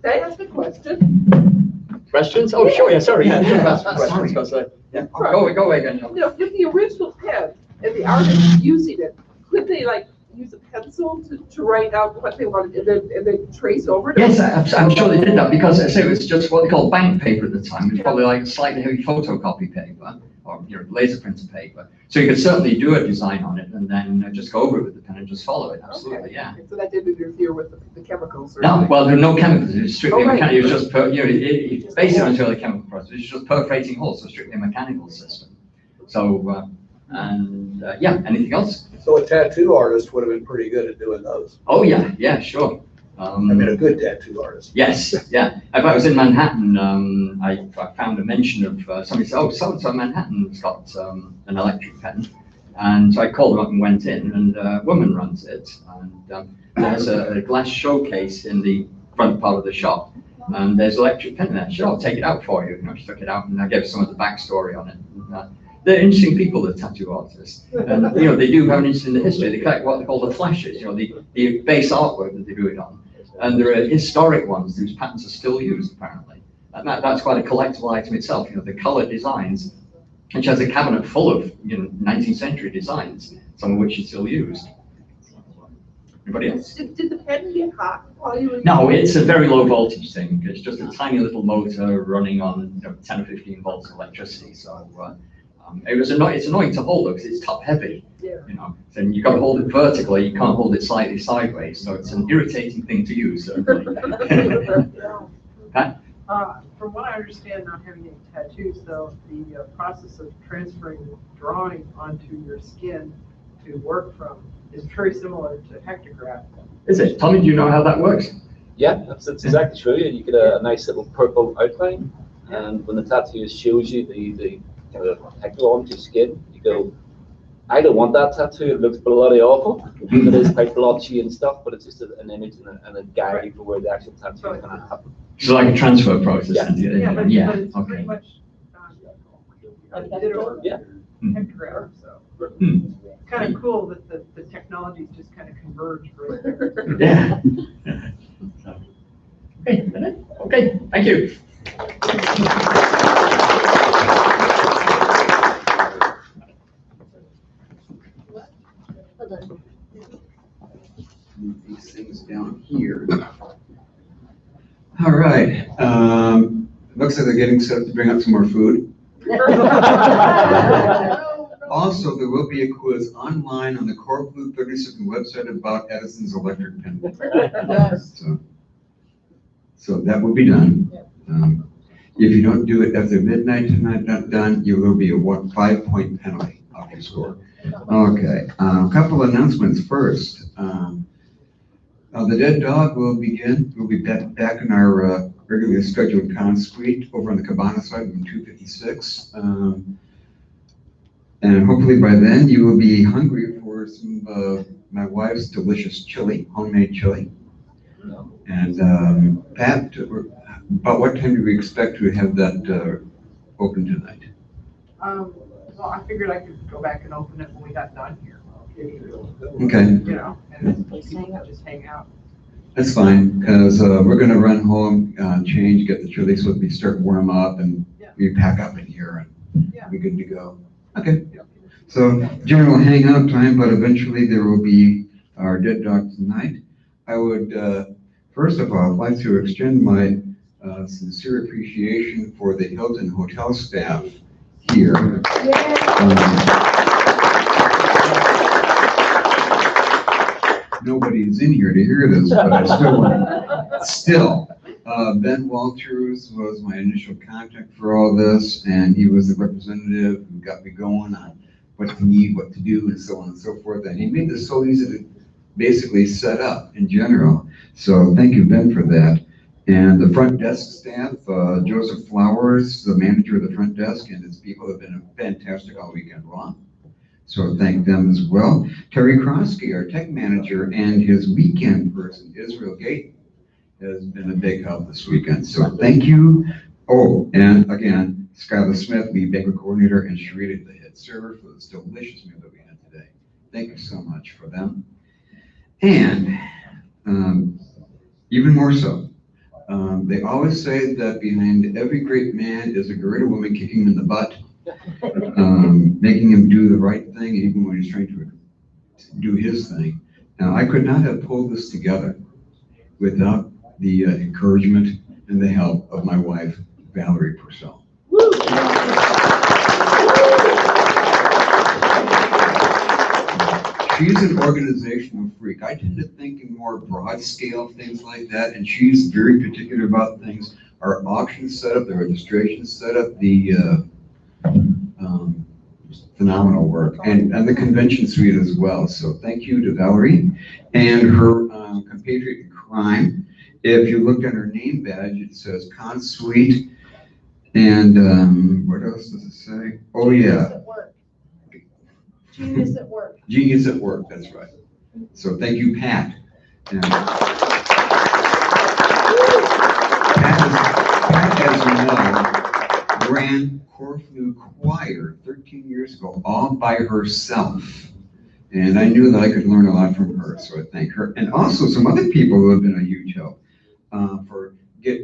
Speaker 1: Can I ask a question?
Speaker 7: Questions? Oh, sure, yeah, sorry. Yeah, sure, ask questions, 'cause, yeah. Go away again.
Speaker 1: You know, with the original pen and the artist using it, could they like use a pencil to write out what they wanted and then trace over it?
Speaker 7: Yes, I'm sure they did that, because I say it was just what they called bank paper at the time. It was probably like slightly heavy photocopy paper or laser printer paper. So you could certainly do a design on it and then just go over it with the pen and just follow it. Absolutely,
Speaker 1: Okay.
Speaker 7: yeah.
Speaker 1: So that didn't interfere with the chemicals or
Speaker 7: No,
Speaker 1: anything?
Speaker 7: well, there are no chemicals. It was strictly
Speaker 1: right.
Speaker 7: mechanical. It was just, it's based on a chemical process. It's just perforating holes, so strictly a mechanical system. So, yeah, anything else?
Speaker 2: So a tattoo artist would have been pretty good at doing those.
Speaker 7: Oh, yeah, sure.
Speaker 2: I mean, a good tattoo artist.
Speaker 7: Yes, yeah. If I was in Manhattan, I found a mention of somebody said, oh, so-and-so in Manhattan's got an electric pen. And so I called them up and went in, and a woman runs it. And there's a glass showcase in the front part of the shop. And there's an electric pen there. Sure, I'll take it out for you. You know, she took it out, and I gave some of the backstory on it. And, they're interesting people, the tattoo artists. And, you know, they do have an interest in the history. They collect what they call the flashes, you know, the base artwork that they do it on. And there are historic ones whose patterns are still used, apparently. And that's quite a collectible item itself, you know, the color designs, which has a cabinet full of, you know, 19th century designs, some of which is still used. Anybody else?
Speaker 1: Did the pen get hot while you were?
Speaker 7: No, it's a very low voltage thing. It's just a tiny little motor running on, you know, 10 or 15 volts of electricity. So it's annoying to hold because it's top heavy.
Speaker 1: Yeah.
Speaker 7: You know, and you've got to hold it vertically. You can't hold it slightly sideways. So it's an irritating thing to use. Certainly. Pat?
Speaker 9: From what I understand, not having any tattoos, though, the process of transferring drawing onto your skin to work from is very similar to hectograph.
Speaker 7: Is it? Tommy, do you know how that works?
Speaker 10: Yeah, that's exactly true. You get a nice little purple outline, and when the tattoo shows you the hectagram onto your skin, you go, I don't want that tattoo, it looks bloody awful. It is quite blotchy and stuff, but it's just an image and a guide for where the actual tattoo is going to happen.
Speaker 7: So like a transfer process.
Speaker 10: Yeah.
Speaker 9: But it's
Speaker 7: Okay.
Speaker 9: pretty much ditto
Speaker 10: Yeah.
Speaker 9: hectograph, so. Kind of cool that the technologies just kind of converge right there.
Speaker 7: Yeah. Okay, thank you.
Speaker 8: Move these things down here. All right. Looks like they're getting set up to bring up some more food. Also, there will be a quiz online on the Corflu 30-second website about Edison's electric pen. So that will be done. If you don't do it after midnight tonight, not done, you will be a 5-point penalty off your score. Okay, a couple announcements first. The Dead Dog will begin. We'll be back in our regularly scheduled con-suite over on the Cabana side of 256. And hopefully by then you will be hungry for some of my wife's delicious chili, homemade chili. And Pat, about what time do we expect to have that open tonight?
Speaker 9: Well, I figured I could go back and open it when we got done here.
Speaker 8: Okay.
Speaker 9: You know, and people can just hang out.
Speaker 8: That's fine, because we're gonna run home, change, get the chili so we start warm up and we pack up in here and be good to go. Okay. So general hangout time, but eventually there will be our dead dog tonight. I would, first of all, like to extend my sincere appreciation for the Hilton Hotel staff here. Nobody's in here to hear this, but I still want Ben Walters was my initial contact for all this, and he was the representative who got me going on what to need, what to do, and so on and so forth. And he made this so easy to basically set up in general. So thank you, Ben, for that. And the front desk staff, Joseph Flowers, the manager of the front desk, and his people have been fantastic all weekend long. So thank them as well. Terry Krosky, our tech manager, and his weekend person, Israel Gate, has been a big help this weekend. So thank you. Oh, and again, Skylar Smith, lead banquet coordinator, and Sharita, the head server, for this delicious meal that we had today. Thank you so much for them. And even more so, they always say that behind every great man is a great woman kicking him in the butt, making him do the right thing, even when he's trying to do his thing. Now, I could not have pulled this together without the encouragement and the help of my wife, Valerie Purcell. She's an organizational freak. I tend to think in more broad scale things like that, and she's very particular about things. Our auction setup, the registration setup, the phenomenal work, and the convention suite as well. So thank you to Valerie and her compatriot in crime. If you look at her name badge, it says Consuite, and what else does it say? Oh yeah.
Speaker 11: Genius at work.
Speaker 8: Genius at work, that's right. So thank you, Pat. And Pat, as you know, ran Corflu Choir 13 years ago, all by herself. And I knew that I could learn a lot from her, so I thank her. And also some other people who have been a huge help for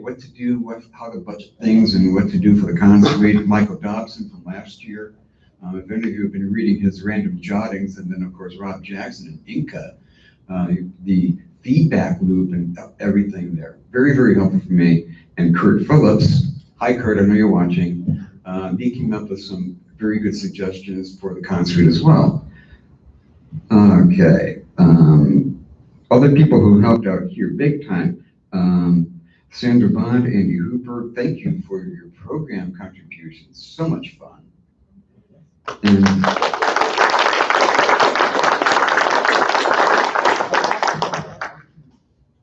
Speaker 8: what to do, how to budget things, and what to do for the concert. Michael Dobson from last year. If any of you have been reading his random jottings, and then of course Rob Jackson and Inca, the feedback loop and everything there. Very, very helpful for me. And Kurt Phillips, hi Kurt, I know you're watching. He came up with some very good suggestions for the concert as well. Okay, other people who helped out here big time. Sandra Bond, Andy Hooper, thank you for your program contributions. So much fun.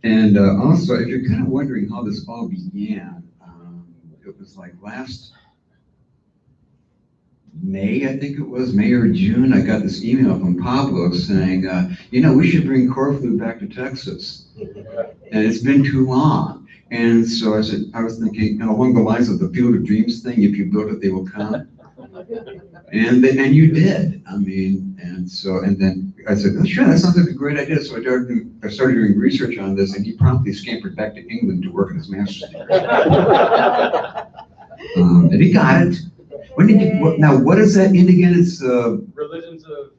Speaker 8: And also, if you're kind of wondering how this all began, it was like last May, I think it was, May or June, I got this email from Pablo saying, you know, we should bring Corflu back to Texas. And it's been too long. And so I was thinking, along the lines of the Field of Dreams thing, if you build it, they will come. And you did. I mean, and then I said, oh, sure, that sounds like a great idea. So I started doing research on this, and he promptly scampered back to England to work on his master's degree. And he got it. When did you, now, what is that in again? It's
Speaker 5: Religions of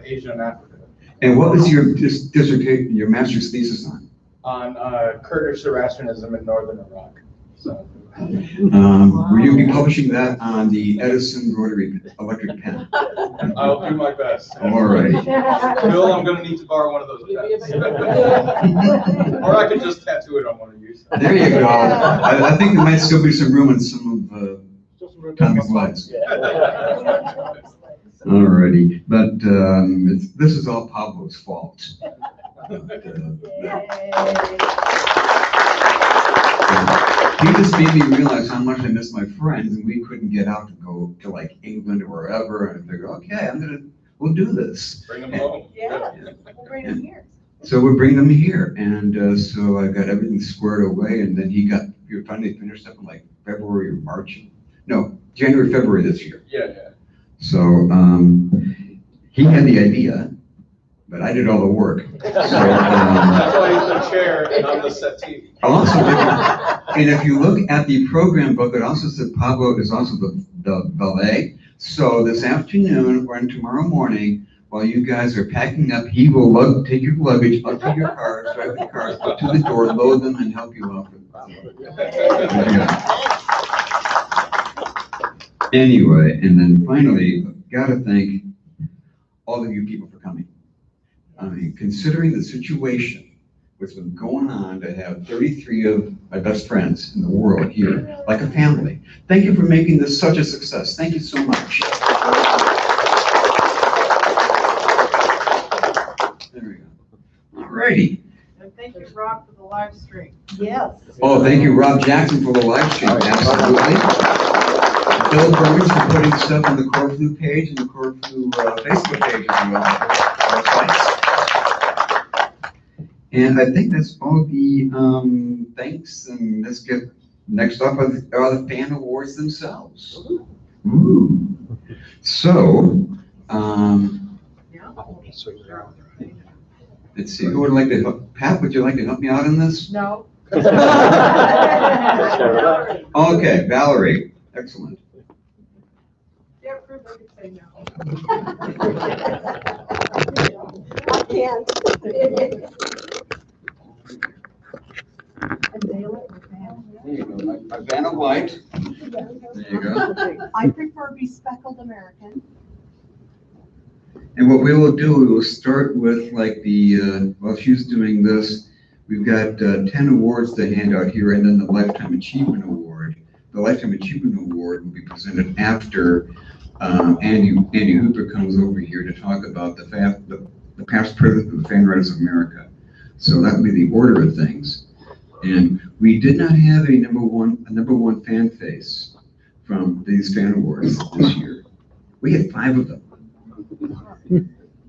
Speaker 5: Asia and Africa.
Speaker 8: And what was your dissertation, your master's thesis on?
Speaker 5: On Kurdish Zoroastrianism in northern Iraq. So.
Speaker 8: Will you be publishing that on the Edison rotary electric pen?
Speaker 5: I'll do my best.
Speaker 8: All right.
Speaker 5: Bill, I'm going to need to borrow one of those pens. Or I could just tattoo it on one of you.
Speaker 8: There you go. I think there might still be some room in some of Tommy's legs. All righty. But this is all Pablo's fault. he just made me realize how much I miss my friends, and we couldn't get out to go to like England or wherever, and I figured, okay, we'll do this.
Speaker 5: Bring them home.
Speaker 11: Yeah, we'll bring them here.
Speaker 8: So we're bringing them here, and so I got everything squared away, and then he finally finished up in like February or March. No, January, February this year.
Speaker 5: Yeah.
Speaker 8: So he had the idea, but I did all the work. So,
Speaker 5: That's why he's the chair and I'm the settee.
Speaker 8: also, and if you look at the program book, it also said Pablo is also the valet. So this afternoon or tomorrow morning, while you guys are packing up, he will take your luggage up to your cars, drive the cars up to the door, load them, and help you out. Anyway, and then finally, gotta thank all of you people for coming. I mean, considering the situation, what's been going on, to have 33 of my best friends in the world here, like a family. Thank you for making this such a success. Thank you so much. There we go. All righty.
Speaker 9: And thank you, Rob, for the live stream.
Speaker 11: Yes.
Speaker 8: Oh, thank you, Rob Jackson, for the live stream. Absolutely. Bill Burns for putting stuff on the Corflu page and the Corflu Facebook page as well. And I think that's all the thanks, and let's get next up are the fan awards themselves. Ooh. So, let's see, who would like to help? Pat, would you like to help me out on this?
Speaker 9: No.
Speaker 8: Okay, Valerie, excellent.
Speaker 9: Yeah, proof I could say no.
Speaker 11: I can't.
Speaker 8: There you go, my van of light. There you go.
Speaker 11: I prefer bespeckled American.
Speaker 8: And what we will do, we will start with like while she's doing this, we've got 10 awards to hand out here, and then the Lifetime Achievement Award. The Lifetime Achievement Award will be presented after Andy Hooper comes over here to talk about the past president of the Fan Writers of America. So that will be the order of things. And we did not have a number one fan face from these fan awards this year. We had 5 of them.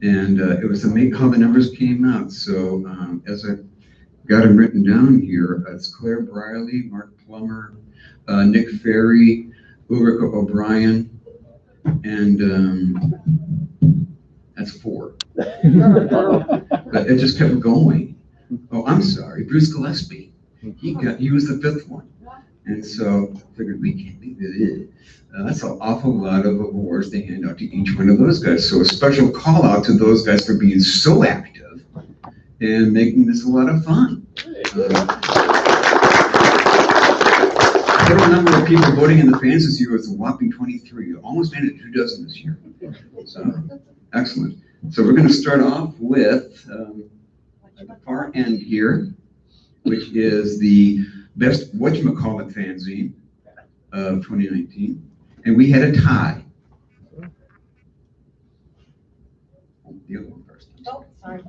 Speaker 8: And it was amazing how the numbers came out. So as I got them written down here, it's Claire Briley, Mark Plummer, Nick Ferry, Ulrika O'Brien, and that's 4. But it just kept going. Oh, I'm sorry, Bruce Gillespie. He was the 5th one. And so I figured we can't leave it. That's an awful lot of awards they hand out to each one of those guys. So a special call out to those guys for being so active and making this a lot of fun. Total number of people voting in the fans this year was a whopping 23. Almost made it 24 this year. So excellent. So we're going to start off with at the far end here, which is the best whatchamacallit fanzine of 2019. And we had a tie. The other one first.
Speaker 11: Oh, sorry.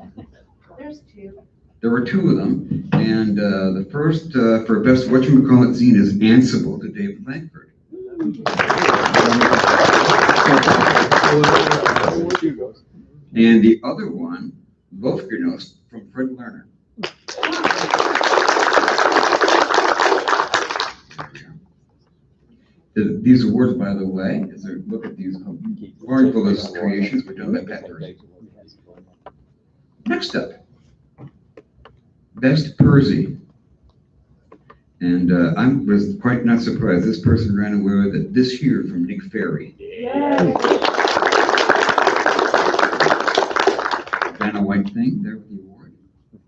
Speaker 11: There's 2.
Speaker 8: There were 2 of them. And the first for best whatchamacallit zine is Ansible to David Langford. And the other one, Wolfgernost from Fred Lerner. These awards, by the way, as I look at these marvelous creations were done by Pat Percy. Next up, Best Percy. And I was quite not surprised. This person ran away with it this year from Nick Ferry. Vanna White thing, there with the award.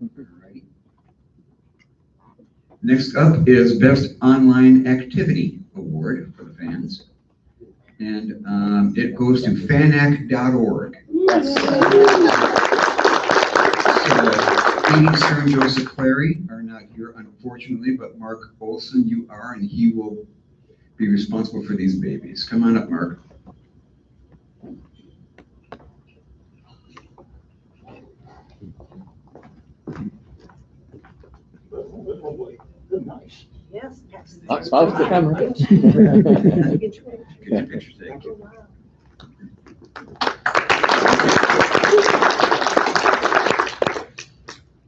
Speaker 8: Alrighty. Next up is Best Online Activity Award for the fans. And it goes to fanac.org. Katie Sir and Joseph Clary are not here, unfortunately, but Mark Olson, you are, and he will be responsible for these babies. Come on up, Mark.
Speaker 2: Nice.
Speaker 11: Yes.
Speaker 3: Smile for the camera.
Speaker 8: Get your picture taken.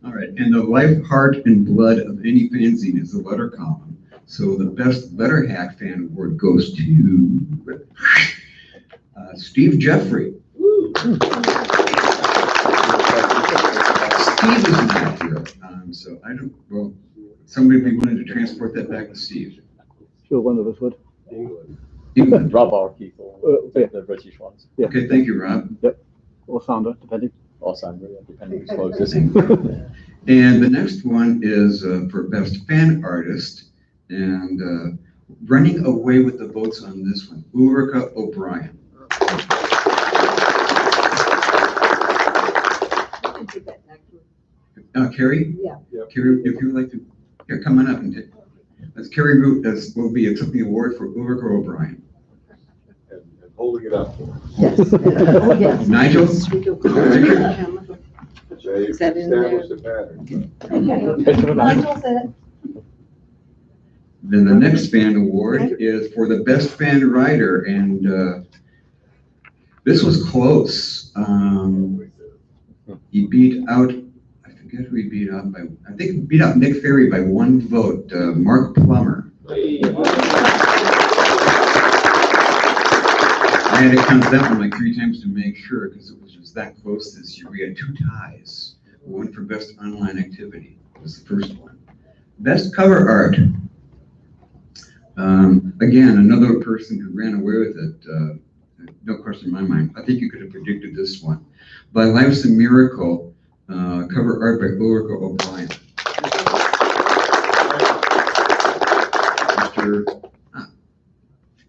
Speaker 8: All right, and the life, heart, and blood of any fanzine is the letter column. So the best letter hack fan award goes to Steve Jeffrey. Steve is not here, so I don't, well, somebody be willing to transport that back to Steve.
Speaker 2: Sure, one of us would.
Speaker 8: England.
Speaker 3: Rob or Keith will take the British ones.
Speaker 2: Yeah.
Speaker 8: Okay, thank you, Rob.
Speaker 2: Yep. Or Sandra, depending.
Speaker 3: Or Sandra, depending who's closest.
Speaker 8: And the next one is for best fan artist, and running away with the votes on this one, Ulrika O'Brien. Carrie?
Speaker 11: Yeah.
Speaker 8: Carrie, if you would like to, here, come on up and take. That's Carrie Root, will be accepting the award for Ulrika O'Brien.
Speaker 4: And holding it up.
Speaker 11: Yes. Oh, yes.
Speaker 8: Nigel?
Speaker 11: Is that in there?
Speaker 4: Establish the pattern.
Speaker 11: Okay. Nigel said
Speaker 8: Then the next fan award is for the best fan writer, and this was close. He beat out, I forget who he beat out by, I think he beat out Nick Ferry by one vote, Mark Plummer. I had to count that one like 3 times to make sure, because it was just that close this year. We had 2 ties. One for best online activity was the first one. Best cover art. Again, another person who ran away with it. No question in my mind. I think you could have predicted this one. By Life's a Miracle, cover art by Ulrika O'Brien.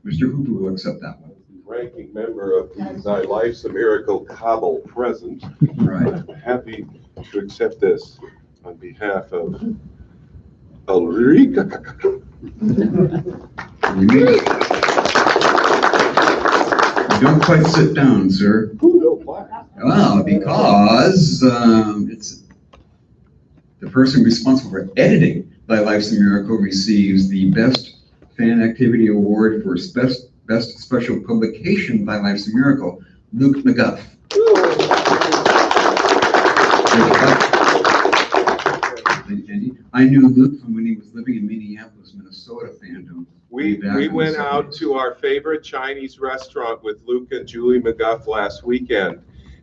Speaker 8: Mr. Hooper will accept that one.
Speaker 4: Ranking member of the Thy Life's a Miracle Cobble present.
Speaker 8: Right.
Speaker 4: I'm happy to accept this on behalf of Ulrika.
Speaker 8: You don't quite sit down, sir. Well, because it's the person responsible for editing Thy Life's a Miracle receives the Best Fan Activity Award for Best Special Publication Thy Life's a Miracle, Luke McGuff. I knew Luke from when he was living in Minneapolis, Minnesota fandom.
Speaker 4: We went out to our favorite Chinese restaurant with Luke and Julie McGuff last weekend.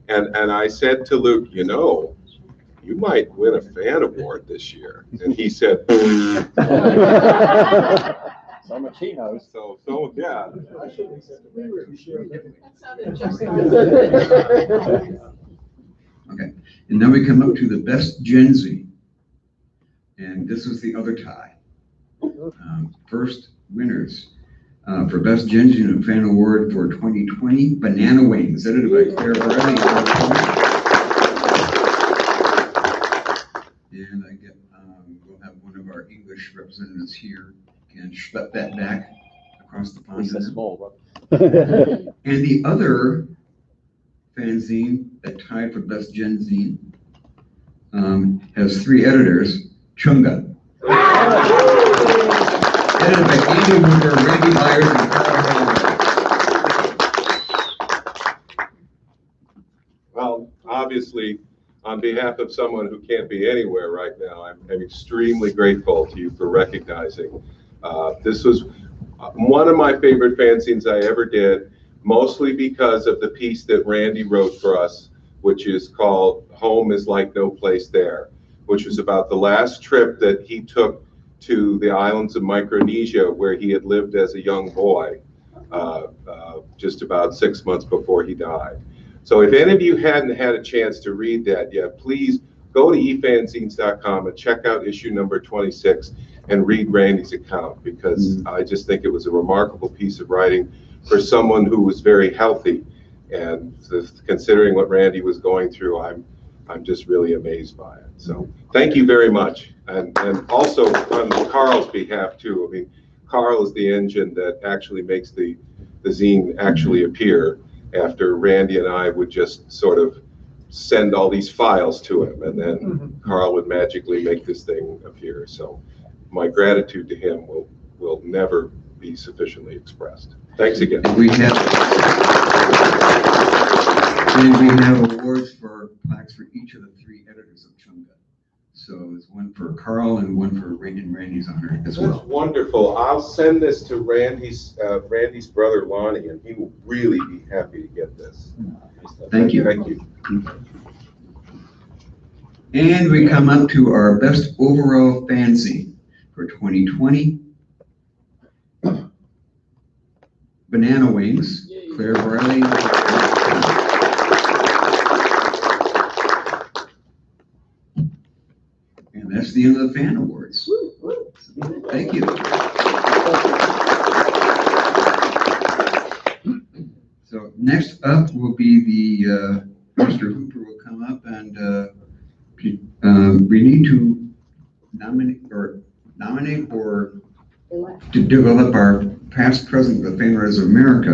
Speaker 4: And I said to Luke, you know, you might win a fan award this year. And he said,
Speaker 3: So much he knows.
Speaker 4: So yeah.
Speaker 8: Okay, and then we come up to the Best Gen Z. And this was the other tie. First winners for Best Gen Z and Fan Award for 2020, Banana Wings, edited by Claire Borelli. And I get, we'll have one of our English representatives here and schlep that back across the pond.
Speaker 3: It's a small one.
Speaker 8: And the other fanzine that tied for Best Gen Z has 3 editors. Chunga. Edited by Andy Woodward, Randy Myers, and Carl Hallway.
Speaker 4: Well, obviously, on behalf of someone who can't be anywhere right now, I'm extremely grateful to you for recognizing. This was one of my favorite fanzines I ever did, mostly because of the piece that Randy wrote for us, which is called Home is Like No Place There, which was about the last trip that he took to the islands of Micronesia, where he had lived as a young boy, just about 6 months before he died. So if any of you hadn't had a chance to read that yet, please go to efanzines.com and check out issue number 26 and read Randy's account, because I just think it was a remarkable piece of writing for someone who was very healthy. And considering what Randy was going through, I'm just really amazed by it. So thank you very much. And also on Carl's behalf too. I mean, Carl is the engine that actually makes the zine actually appear, after Randy and I would just sort of send all these files to him, and then Carl would magically make this thing appear. So my gratitude to him will never be sufficiently expressed. Thanks again.
Speaker 8: And we have awards for plaques for each of the 3 editors of Chunga. So there's one for Carl and one for Randy's honor as well.
Speaker 4: That's wonderful. I'll send this to Randy's brother Lonnie, and he will really be happy to get this.
Speaker 8: Thank you.
Speaker 4: Thank you.
Speaker 8: And we come up to our best overall fanzine for 2020. Banana Wings, Claire Briley. And that's the end of the fan awards. Thank you. So next up will be the, Mr. Hooper will come up and we need to nominate or to develop our past president of the Fan Writers of America.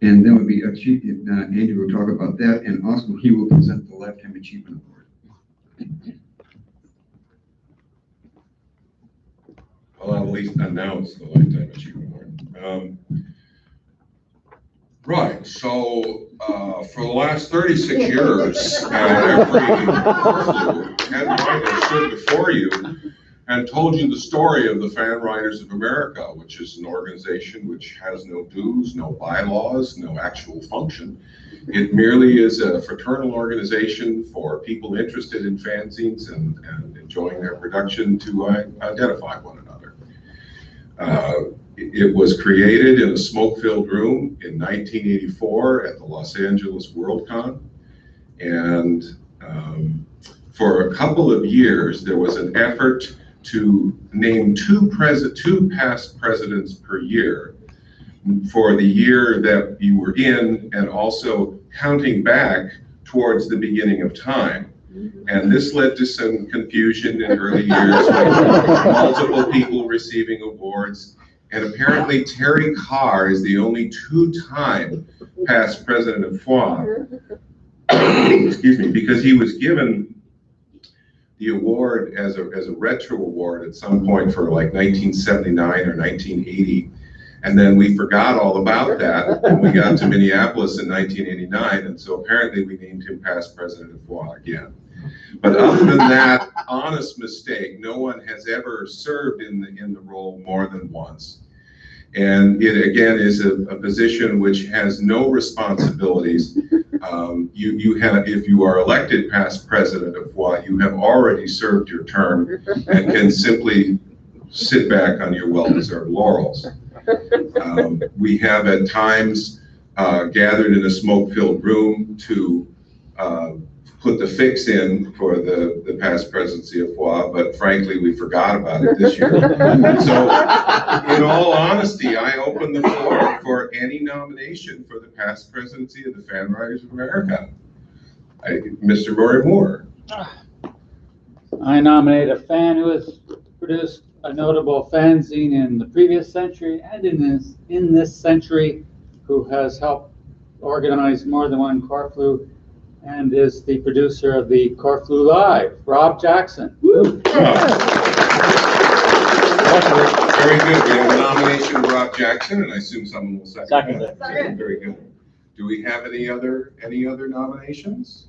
Speaker 8: And then would be Andrew will talk about that, and also he will present the Lifetime Achievement Award.
Speaker 12: I'll at least announce the Lifetime Achievement Award. Right, so for the last 36 years, every head writer stood before you and told you the story of the Fan Writers of America, which is an organization which has no dues, no bylaws, no actual function. It merely is a fraternal organization for people interested in fanzines and enjoying their production to identify one another. It was created in a smoke-filled room in 1984 at the Los Angeles Worldcon, and for a couple of years there was an effort to name two past presidents per year for the year that you were in, and also counting back towards the beginning of time. And this led to some confusion in early years with multiple people receiving awards. And apparently Terry Carr is the only 2-time past president of FWA, excuse me, because he was given the award as a retro award at some point for like 1979 or 1980. And then we forgot all about that when we got to Minneapolis in 1989. And so apparently we named him past president of FWA again. But other than that honest mistake, no one has ever served in the role more than once. And it again is a position which has no responsibilities. You have, if you are elected past president of FWA, you have already served your term and can simply sit back on your well-deserved laurels. We have at times gathered in a smoke-filled room to put the fix in for the past presidency of FWA, but frankly, we forgot about it this year. So, in all honesty, I open the floor for any nomination for the past presidency of the Fan Writers of America. Mr. Murray Moore.
Speaker 13: I nominate a fan who has produced a notable fanzine in the previous century and in this century, who has helped organize more than one Corflu and is the producer of the Corflu Live, Rob Jackson.
Speaker 12: Very good. We have a nomination of Rob Jackson, and I assume someone will second that. Very good. Do we have any other nominations?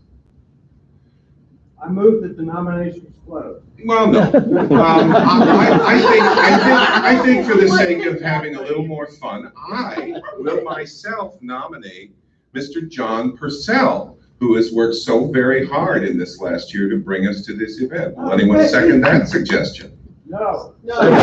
Speaker 6: I move that the nominations close.
Speaker 12: Well, no. I think for the sake of having a little more fun, I will myself nominate Mr. John Purcell, who has worked so very hard in this last year to bring us to this event. Will anyone second that suggestion?
Speaker 6: No.
Speaker 12: Well,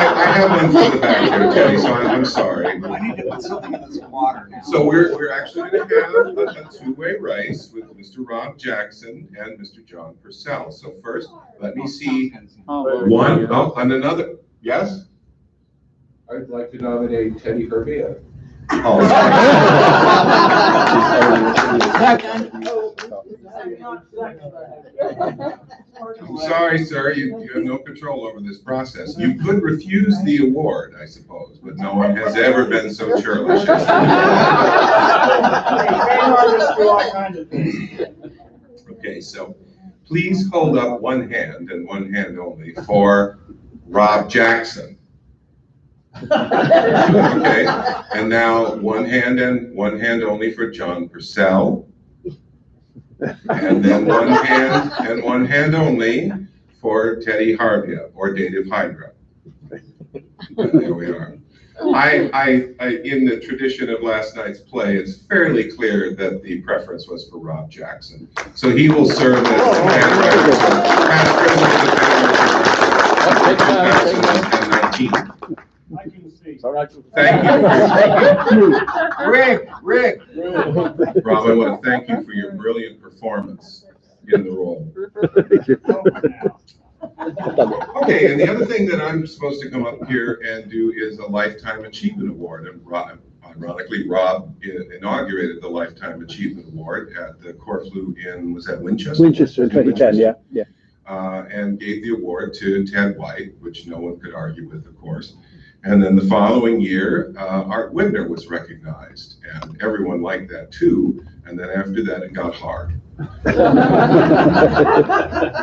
Speaker 12: I have one from the back here, Teddy, so I'm sorry.
Speaker 8: I need to put something in this water now.
Speaker 12: So we're actually going to have a two-way race with Mr. Rob Jackson and Mr. John Purcell. So first, let me see one, oh, and another, yes?
Speaker 4: I'd like to nominate Teddy Herbia.
Speaker 12: Oh. I'm sorry, sir, you have no control over this process. You could refuse the award, I suppose, but no one has ever been so churlish. Okay, so please hold up one hand and one hand only for Rob Jackson. Okay, and now one hand and one hand only for John Purcell. And then one hand and one hand only for Teddy Harbia or Dative Hydra. There we are. In the tradition of last night's play, it's fairly clear that the preference was for Rob Jackson. So he will serve as the band director, past president of the band director, 2019. Thank you. Rick. Rob, I want to thank you for your brilliant performance in the role. Okay, and the other thing that I'm supposed to come up here and do is a Lifetime Achievement Award. And ironically, Rob inaugurated the Lifetime Achievement Award at the Corflu in, was that Winchester?
Speaker 2: Winchester, 2010, yeah.
Speaker 12: And gave the award to Ted White, which no one could argue with, of course. And then the following year, Art Widner was recognized, and everyone liked that too. And then after that, it got hard.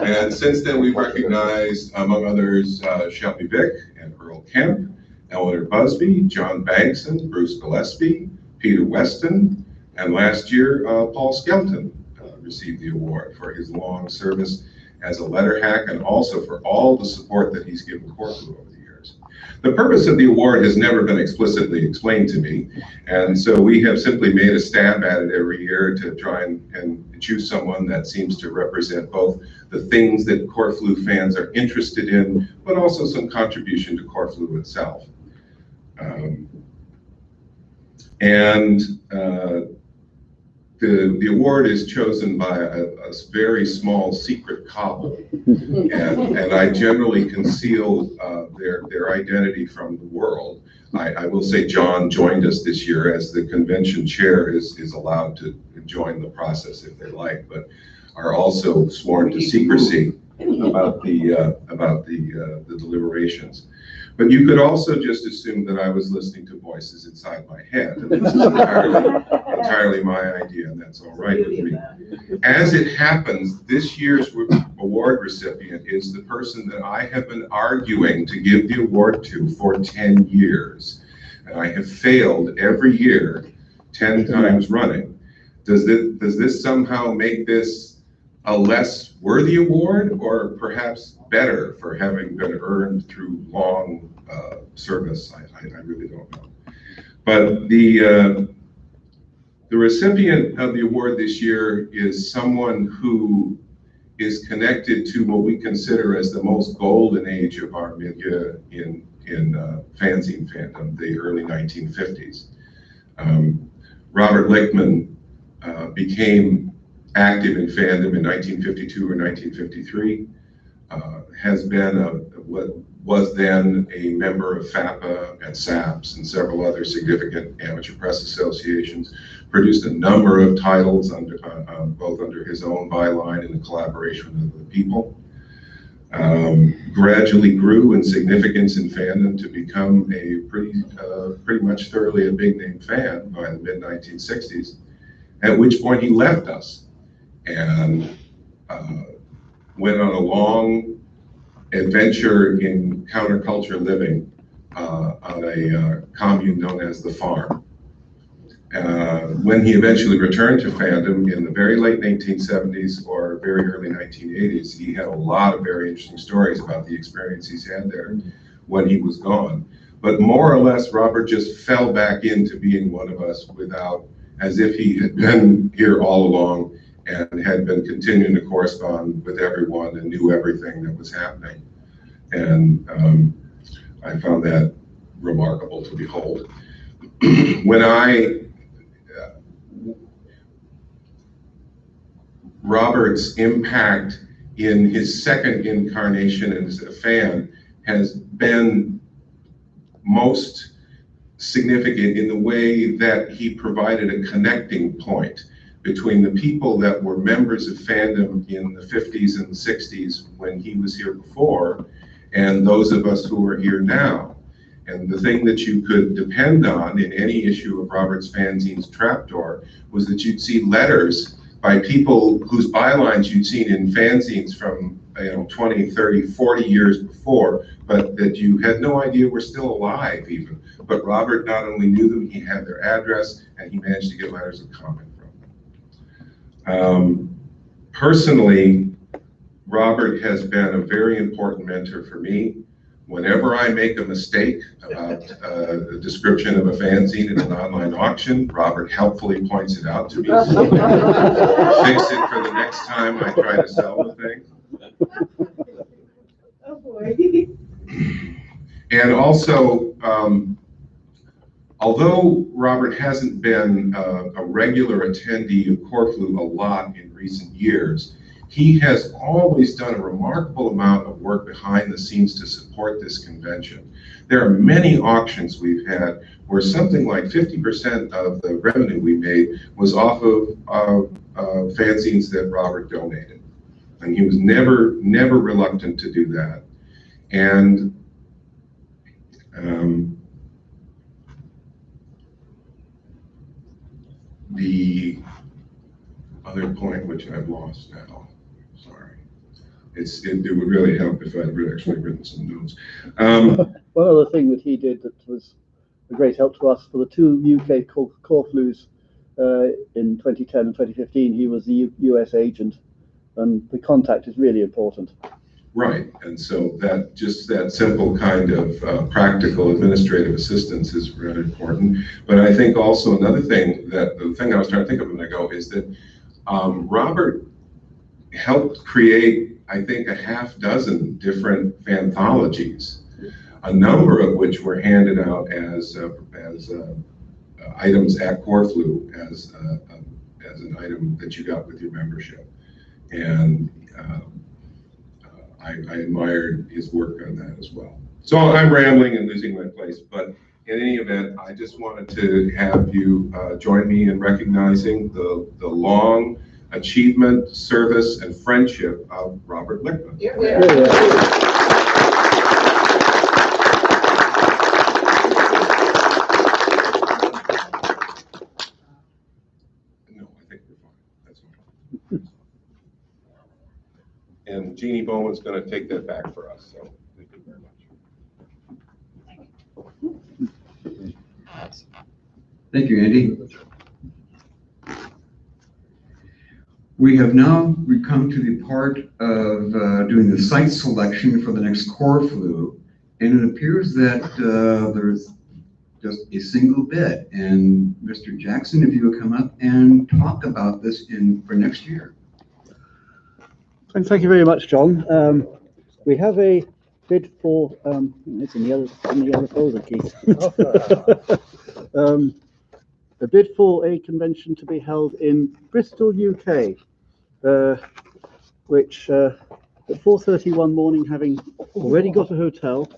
Speaker 12: And since then, we've recognized, among others, Shelby Vick and Earl Kemp, Eleanor Busby, John Bankson, Bruce Gillespie, Peter Weston, and last year, Paul Skelton received the award for his long service as a letter hack and also for all the support that he's given Corflu over the years. The purpose of the award has never been explicitly explained to me, and so we have simply made a stab at it every year to try and choose someone that seems to represent both the things that Corflu fans are interested in, but also some contribution to Corflu itself. The award is chosen by a very small secret cabal, and I generally conceal their identity from the world. I will say John joined us this year as the convention chair is allowed to join the process if they like, but are also sworn to secrecy about the deliberations. But you could also just assume that I was listening to voices inside my head. And this is entirely my idea, and that's all right with me. As it happens, this year's award recipient is the person that I have been arguing to give the award to for 10 years. And I have failed every year, 10 times running. Does this somehow make this a less worthy award, or perhaps better for having been earned through long service? I really don't know. But the recipient of the award this year is someone who is connected to what we consider as the most golden age of our milieu in fanzine fandom, the early 1950s. Robert Lichtman became active in fandom in 1952 or 1953, has been what was then a member of FAPA and SAPS and several other significant amateur press associations, produced a number of titles both under his own byline and in collaboration with other people. Gradually grew in significance in fandom to become a pretty much thoroughly a big name fan by the mid-1960s, at which point he left us and went on a long adventure in counterculture living on a commune known as The Farm. When he eventually returned to fandom in the very late 1970s or very early 1980s, he had a lot of very interesting stories about the experience he's had there when he was gone. But more or less, Robert just fell back into being one of us as if he had been here all along and had been continuing to correspond with everyone and knew everything that was happening. And I found that remarkable to behold. Robert's impact in his second incarnation as a fan has been most significant in the way that he provided a connecting point between the people that were members of fandom in the 50s and 60s when he was here before and those of us who are here now. And the thing that you could depend on in any issue of Robert's fanzine's Trapdoor was that you'd see letters by people whose bylines you'd seen in fanzines from 20, 30, 40 years before, but that you had no idea were still alive even. But Robert not only knew them, he had their address, and he managed to get letters of comment from them. Personally, Robert has been a very important mentor for me. Whenever I make a mistake about the description of a fanzine in an online auction, Robert helpfully points it out to me. So fix it for the next time I try to sell the thing.
Speaker 1: Oh boy.
Speaker 12: And also, although Robert hasn't been a regular attendee of Corflu a lot in recent years, he has always done a remarkable amount of work behind the scenes to support this convention. There are many auctions we've had where something like 50% of the revenue we made was off of fanzines that Robert donated. And he was never reluctant to do that. And the other point, which I've lost now, sorry. It would really help if I'd actually written some notes.
Speaker 14: One other thing that he did that was a great help to us for the two UK Corflus in 2010 and 2015, he was the US agent, and the contact is really important.
Speaker 12: Right, and so that simple kind of practical administrative assistance is really important. But I think also another thing the thing I was trying to think of a minute ago is that Robert helped create, I think, a half dozen different anthologies, a number of which were handed out as items at Corflu as an item that you got with your membership. And I admired his work on that as well. So I'm rambling and losing my place, but in any event, I just wanted to have you join me in recognizing the long achievement, service, and friendship of Robert Lichtman.
Speaker 1: Yeah.
Speaker 12: No, I think we're fine. That's fine. And Jeannie Bowman's going to take that back for us. So thank you very much.
Speaker 8: Thank you, Andy. We have now come to the part of doing the site selection for the next Corflu, and it appears that there's just a single bid. And Mr. Jackson, if you would come up and talk about this for next year.
Speaker 14: And thank you very much, John. We have a bid for, it's in the other folder, Keith. A bid for a convention to be held in Bristol, UK, which at 4:30 one morning, having already got a hotel,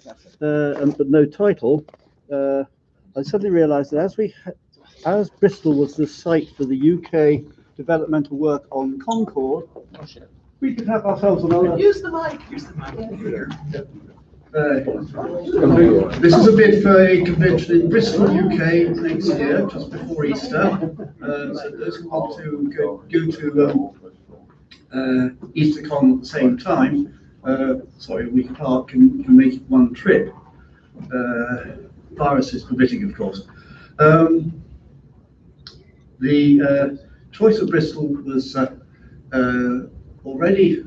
Speaker 14: but no title, I suddenly realised that as Bristol was the site for the UK developmental work on Concord, we could have ourselves another.
Speaker 1: Use the mic.
Speaker 14: This is a bid for a convention in Bristol, UK next year, just before Easter. So those who want to go to EasterCon at the same time, a week apart, can make it one trip. Viruses permitting, of course. The choice of Bristol was already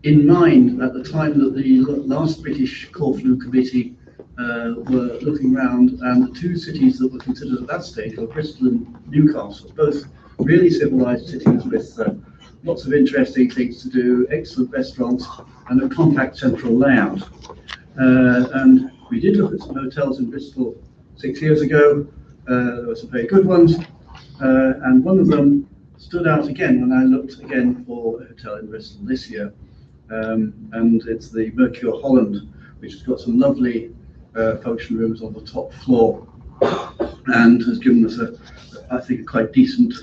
Speaker 14: in mind at the time that the last British Corflu committee were looking around, and the two cities that were considered at that stage were Bristol and Newcastle, both really civilized cities with lots of interesting things to do, excellent restaurants, and a compact central layout. And we did look at some hotels in Bristol 6 years ago. There were some very good ones, and one of them stood out again when I looked again for a hotel in Bristol this year. And it's the Mercure Holland, which has got some lovely function rooms on the top floor, and has given us I think, a quite decent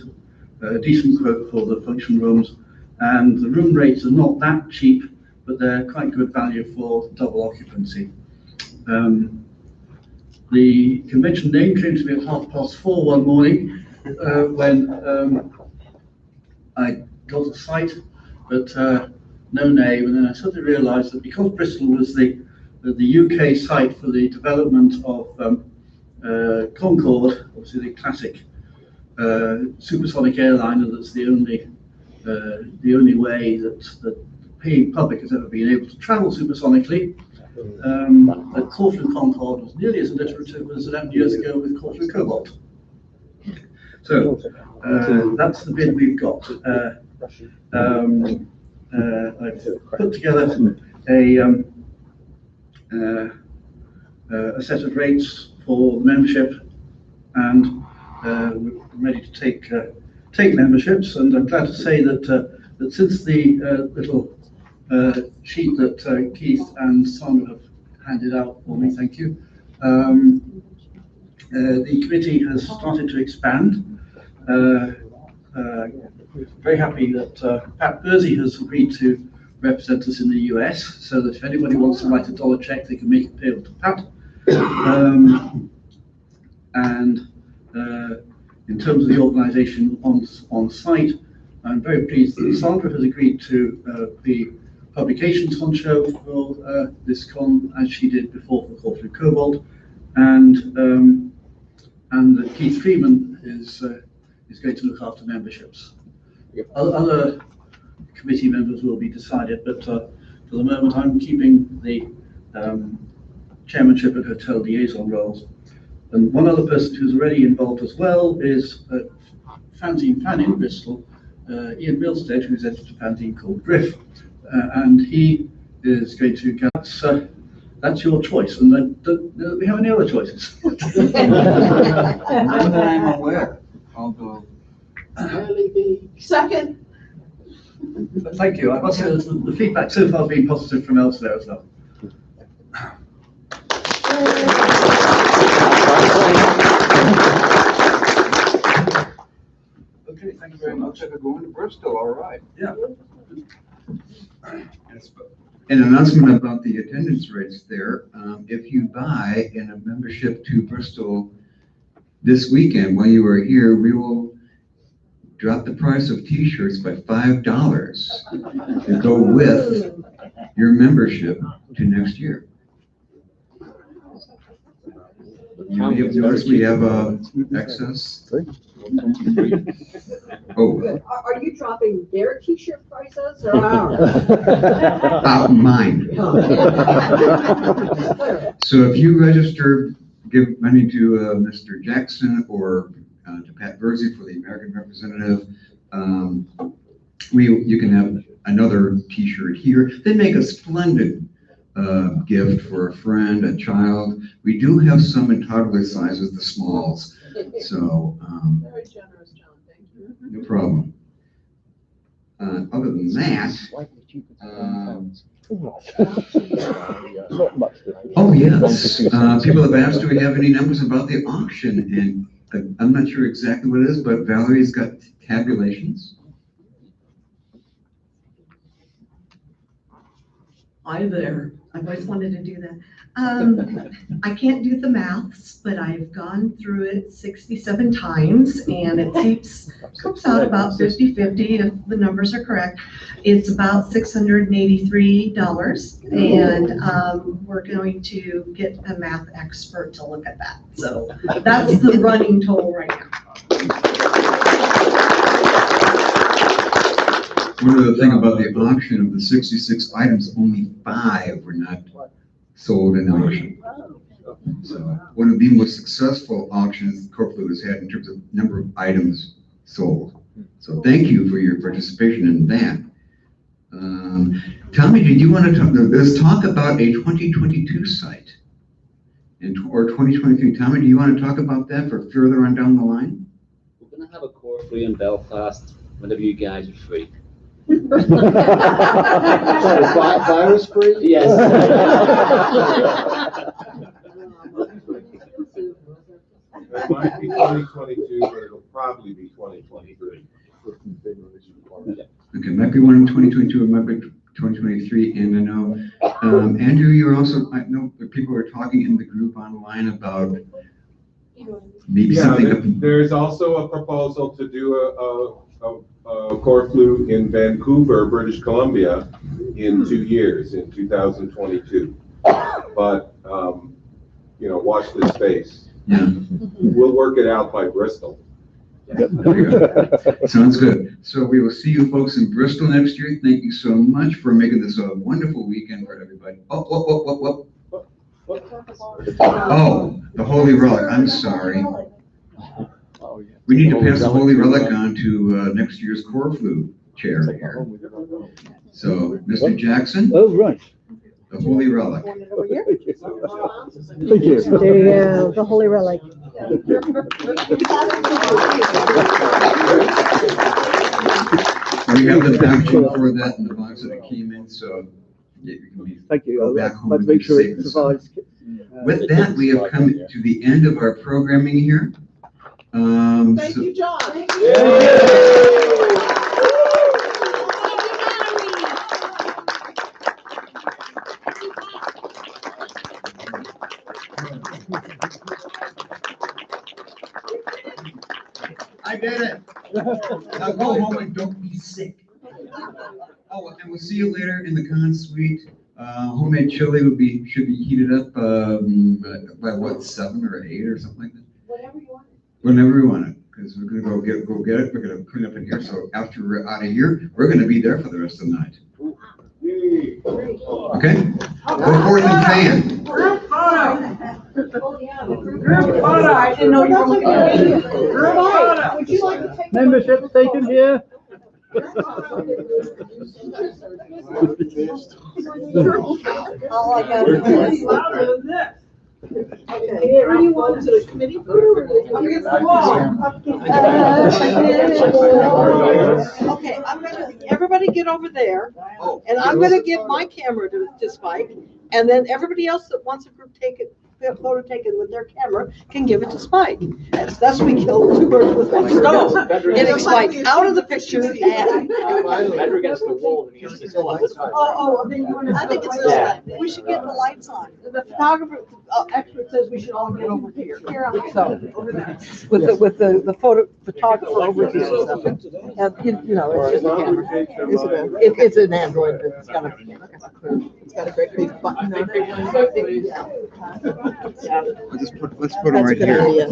Speaker 14: quote for the function rooms. And the room rates are not that cheap, but they're quite good value for double occupancy. The convention name came to me at 4:30 one morning when I got a site, but no name. And then I suddenly realised that because Bristol was the UK site for the development of Concorde, obviously the classic supersonic airliner that's the only way that the paying public has ever been able to travel supersonically. That Corflu Concorde was nearly as alliterative as 11 years ago with Corflu Cobalt. So that's the bid we've got. I've put together a set of rates for membership, and we're ready to take memberships. And I'm glad to say that that since the little sheet that Keith and Sandra have handed out for me, thank you, the committee has started to expand. Very happy that Pat Bursey has agreed to represent us in the US, so that if anybody wants to write a dollar check, they can make it payable to Pat. And in terms of the organisation on site, I'm very pleased that Sandra has agreed to be publications honcho for this con, as she did before for Corflu Cobalt, and that Keith Freeman is going to look after memberships. Other committee members will be decided, but for the moment I'm keeping the chairmanship and hotel liaison roles. And one other person who's already involved as well is a fanzine fan in Bristol, Ian Milstead, who's edited a fanzine called Griff, and he is going to get that's your choice, and I don't know that we have any other choices.
Speaker 8: Not that I'm aware, although.
Speaker 1: Second.
Speaker 14: But thank you. I must say that the feedback so far has been positive from elsewhere as well.
Speaker 8: Okay, thank you very much. We're going to Bristol, all right.
Speaker 14: Yeah.
Speaker 8: An announcement about the attendance rates there. If you buy in a membership to Bristol this weekend while you are here, we will drop the price of t-shirts by $5 to go with your membership to next year. You may have noticed we have excess. Oh.
Speaker 11: Are you dropping their t-shirt prices or ours?
Speaker 8: Mine. So if you register, give money to Mr. Jackson or to Pat Bursey for the American representative, you can have another t-shirt here. They make a splendid gift for a friend, a child. We do have some in toddler sizes, the smalls. So
Speaker 1: Very generous, John. Thank you.
Speaker 8: no problem. Other than that, oh yes, people have asked, do we have any numbers about the auction? And I'm not sure exactly what it is, but Valerie's got tabulations.
Speaker 15: Hi there. I've always wanted to do that. I can't do the maths, but I've gone through it 67 times, and it comes out about 50-50 if the numbers are correct. It's about $683, and we're going to get a math expert to look at that. So that's the running total right now.
Speaker 8: One other thing about the auction, of the 66 items, only 5 were not sold in the auction. So one of the most successful auctions Corflu has had in terms of number of items sold. So thank you for your participation in that. Tommy, did you want to talk? Let's talk about a 2022 site or 2023. Tommy, do you want to talk about that for further on down the line?
Speaker 10: We're going to have a Corflu in Belfast whenever you guys are free.
Speaker 16: Virus free?
Speaker 10: Yes.
Speaker 4: It might be 2022, but it'll probably be 2023.
Speaker 8: Okay, might be one in 2022, it might be 2023, and I know, Andrew, you're also, I know that people are talking in the group online about maybe something.
Speaker 4: There's also a proposal to do of Corflu in Vancouver, British Columbia, in 2 years, in 2022. But, watch this space.
Speaker 8: Yeah.
Speaker 4: We'll work it out by Bristol.
Speaker 8: Sounds good. So we will see you folks in Bristol next year. Thank you so much for making this a wonderful weekend for everybody. Oh, the Holy Relic. I'm sorry. We need to pass the Holy Relic on to next year's Corflu chair here. So, Mr. Jackson?
Speaker 2: Oh, right.
Speaker 8: The Holy Relic.
Speaker 11: Thank you.
Speaker 17: There you go, the Holy Relic.
Speaker 8: We have the packaging for that in the box that it came in, so you can
Speaker 2: Thank you.
Speaker 8: go back home.
Speaker 2: Let's
Speaker 8: and
Speaker 2: make sure
Speaker 8: save
Speaker 2: it
Speaker 8: this.
Speaker 2: survives.
Speaker 8: With that, we have come to the end of our programming here.
Speaker 11: Thank
Speaker 8: So-
Speaker 11: you, John.
Speaker 8: I did it. Now go home and don't be sick. Oh, and we'll see you later in the con suite. Homemade chili should be heated up by what, 7 or 8 or something like that. Whenever we want it, because we're gonna go get it. We're gonna clean up in here. So after we're out of here, we're gonna be there for the rest of the night. Okay. Go forth and fan.
Speaker 11: Group photo. I didn't know you were looking at me. Group photo. Would you like to take?
Speaker 2: Membership station here.
Speaker 11: All I got is louder than this. Okay, where do you want to the committee photo or the Okay, everybody get over there, and I'm gonna give my camera to Spike, and then everybody else that wants a photo taken with their camera can give it to Spike. That's we killed 2 birds with 1 stone. Getting Spike out of the picture and.
Speaker 3: Better against the wall than against this one.
Speaker 11: Then you want to. I think it's this way. We should get the lights on. The photographer, expert says we should all get over here. So, over there. With the photographer over here. And, it's just a camera. It's an Android, but it's got a great big button on it.
Speaker 8: Let's put them right here.
Speaker 11: Yeah.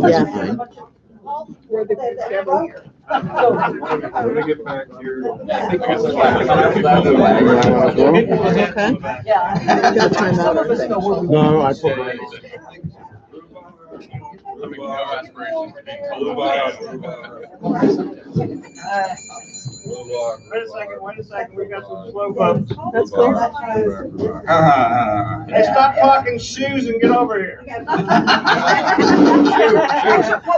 Speaker 1: Where the camera here.
Speaker 4: Let me get back here.
Speaker 11: Okay. Yeah. Got time out or anything.
Speaker 2: No, I put my.
Speaker 6: Wait a second, we got some slow bumps.
Speaker 11: That's cool.
Speaker 6: Hey, stop talking shoes and get over here.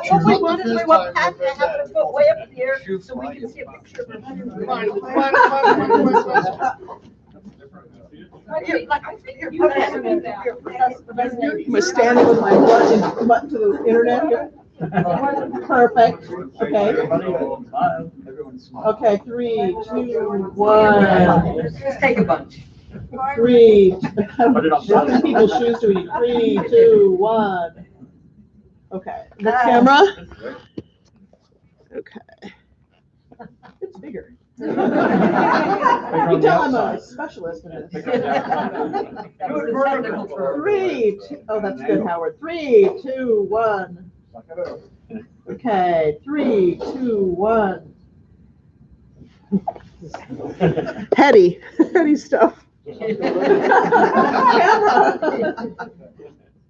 Speaker 11: What we want is we want Pat to have her foot way up in the air so we can see a picture of her. Am I standing with my butt to the internet here? Perfect. Okay. Okay, 3, 2, 1.
Speaker 15: Just take a bunch.
Speaker 11: 3. How many people's shoes do we need? 3, 2, 1. Okay. The camera. Okay. It's bigger. You can tell I'm a specialist in this. 3, oh, that's good, Howard. 3, 2, 1. Okay, 3, 2, 1. Heady stuff. Camera.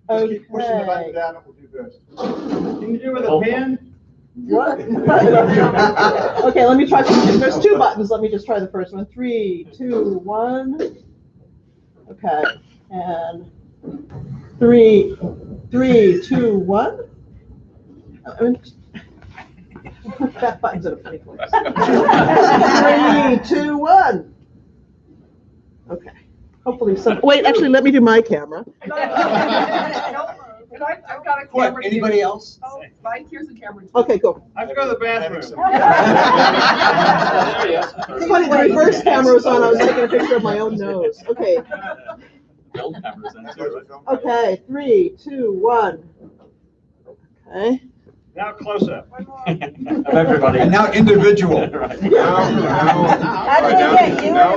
Speaker 11: Okay.
Speaker 6: Pushing the button down, it will do this. Can you do it with a pen?
Speaker 11: What? Okay, let me try. There's 2 buttons. Let me just try the first one. 3, 2, 1. Okay, and 3, 2, 1. That button's at a funny place. 3, 2, 1. Okay. Hopefully some. Wait, actually, let me do my camera.
Speaker 1: I've got a camera.
Speaker 8: What, anybody else?
Speaker 1: Oh, Mike, here's a camera.
Speaker 11: Okay, cool.
Speaker 6: I have to go to the bathroom.
Speaker 11: It's funny, when my first camera was on, I was taking a picture of my own nose. Okay. Okay, 3, 2, 1. Okay.
Speaker 6: Now close up.
Speaker 7: Of everybody.
Speaker 8: And now individual.
Speaker 7: Right.
Speaker 4: Now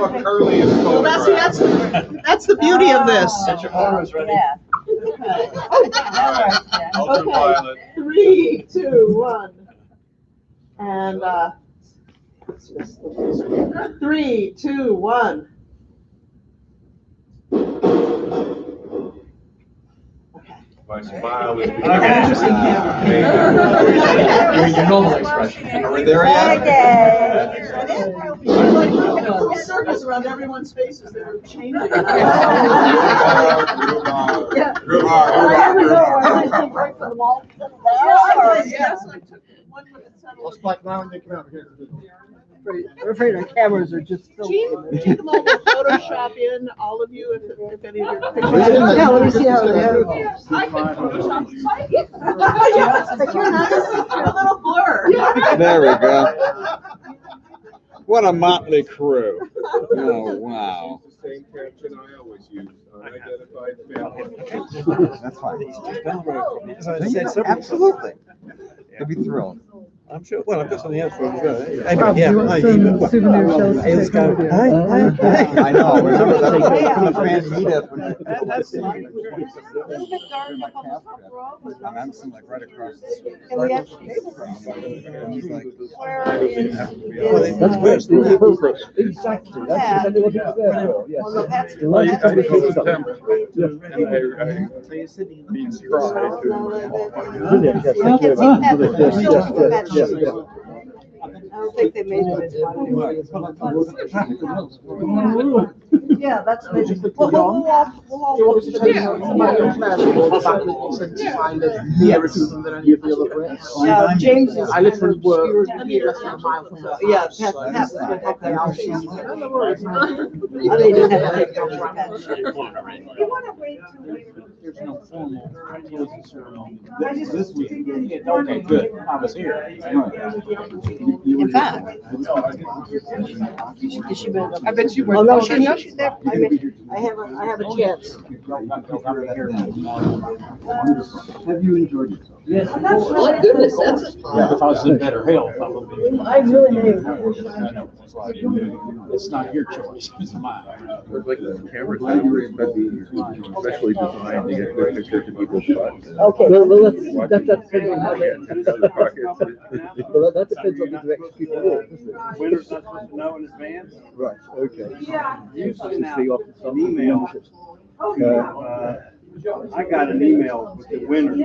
Speaker 4: a curly is
Speaker 11: Well, that's the beauty of this.
Speaker 7: Get your photos ready.
Speaker 4: Ultraviolet.
Speaker 11: 3, 2, 1. And, 3, 2, 1.
Speaker 4: My smile is.
Speaker 11: Interesting
Speaker 7: Your normal expression.
Speaker 4: Are we there yet?
Speaker 11: Like circles around everyone's faces that are changing. Yeah.
Speaker 16: I'll spike now and they come out here.
Speaker 11: We're afraid our cameras are just filming. Take them all to Photoshop in, all of you, if any of your pictures. Yeah, let me see how they are.
Speaker 1: I can Photoshop Spike.
Speaker 11: But you're not a little blur.
Speaker 17: There we go. What a motley crew. Oh, wow.
Speaker 4: The same caption I always use, unidentified family.
Speaker 8: That's fine. Absolutely. They'll be thrilled.
Speaker 17: I'm sure, well, I've got something else for you.
Speaker 11: Rob, do you want some souvenir shells?
Speaker 8: Hi. I know, remember that from the fan meetup. I'm sitting like right across the street. And he's like,
Speaker 2: That's good. Perfect. Exactly. That's exactly what it's there for. Yes.
Speaker 11: I don't think they made it. Yeah, that's amazing. We'll all post it. James is.
Speaker 16: I live from
Speaker 11: obscured here.
Speaker 16: less than a mile from
Speaker 11: So, yeah, Pat was up there. I didn't have to take pictures of that.
Speaker 6: There's no formal closing ceremony. This week. Okay, good. I was here.
Speaker 11: In fact.
Speaker 1: I bet you were.
Speaker 11: Oh, no, she's there. I have a chance.
Speaker 2: Have you enjoyed yourself?
Speaker 13: Yes.
Speaker 1: My goodness, that's a
Speaker 6: Yeah, if I was in better health, I would be.
Speaker 11: I really do.
Speaker 6: I know. It's not your choice, it's mine.
Speaker 17: Like the camera's especially designed to get good pictures of people's butts.
Speaker 16: Okay, well, that depends on how they, that depends on the direction people go.
Speaker 6: Winter's not supposed to know in advance.
Speaker 16: Right, okay.
Speaker 1: Yeah.
Speaker 6: Usually now, an email. I got an email with the winner.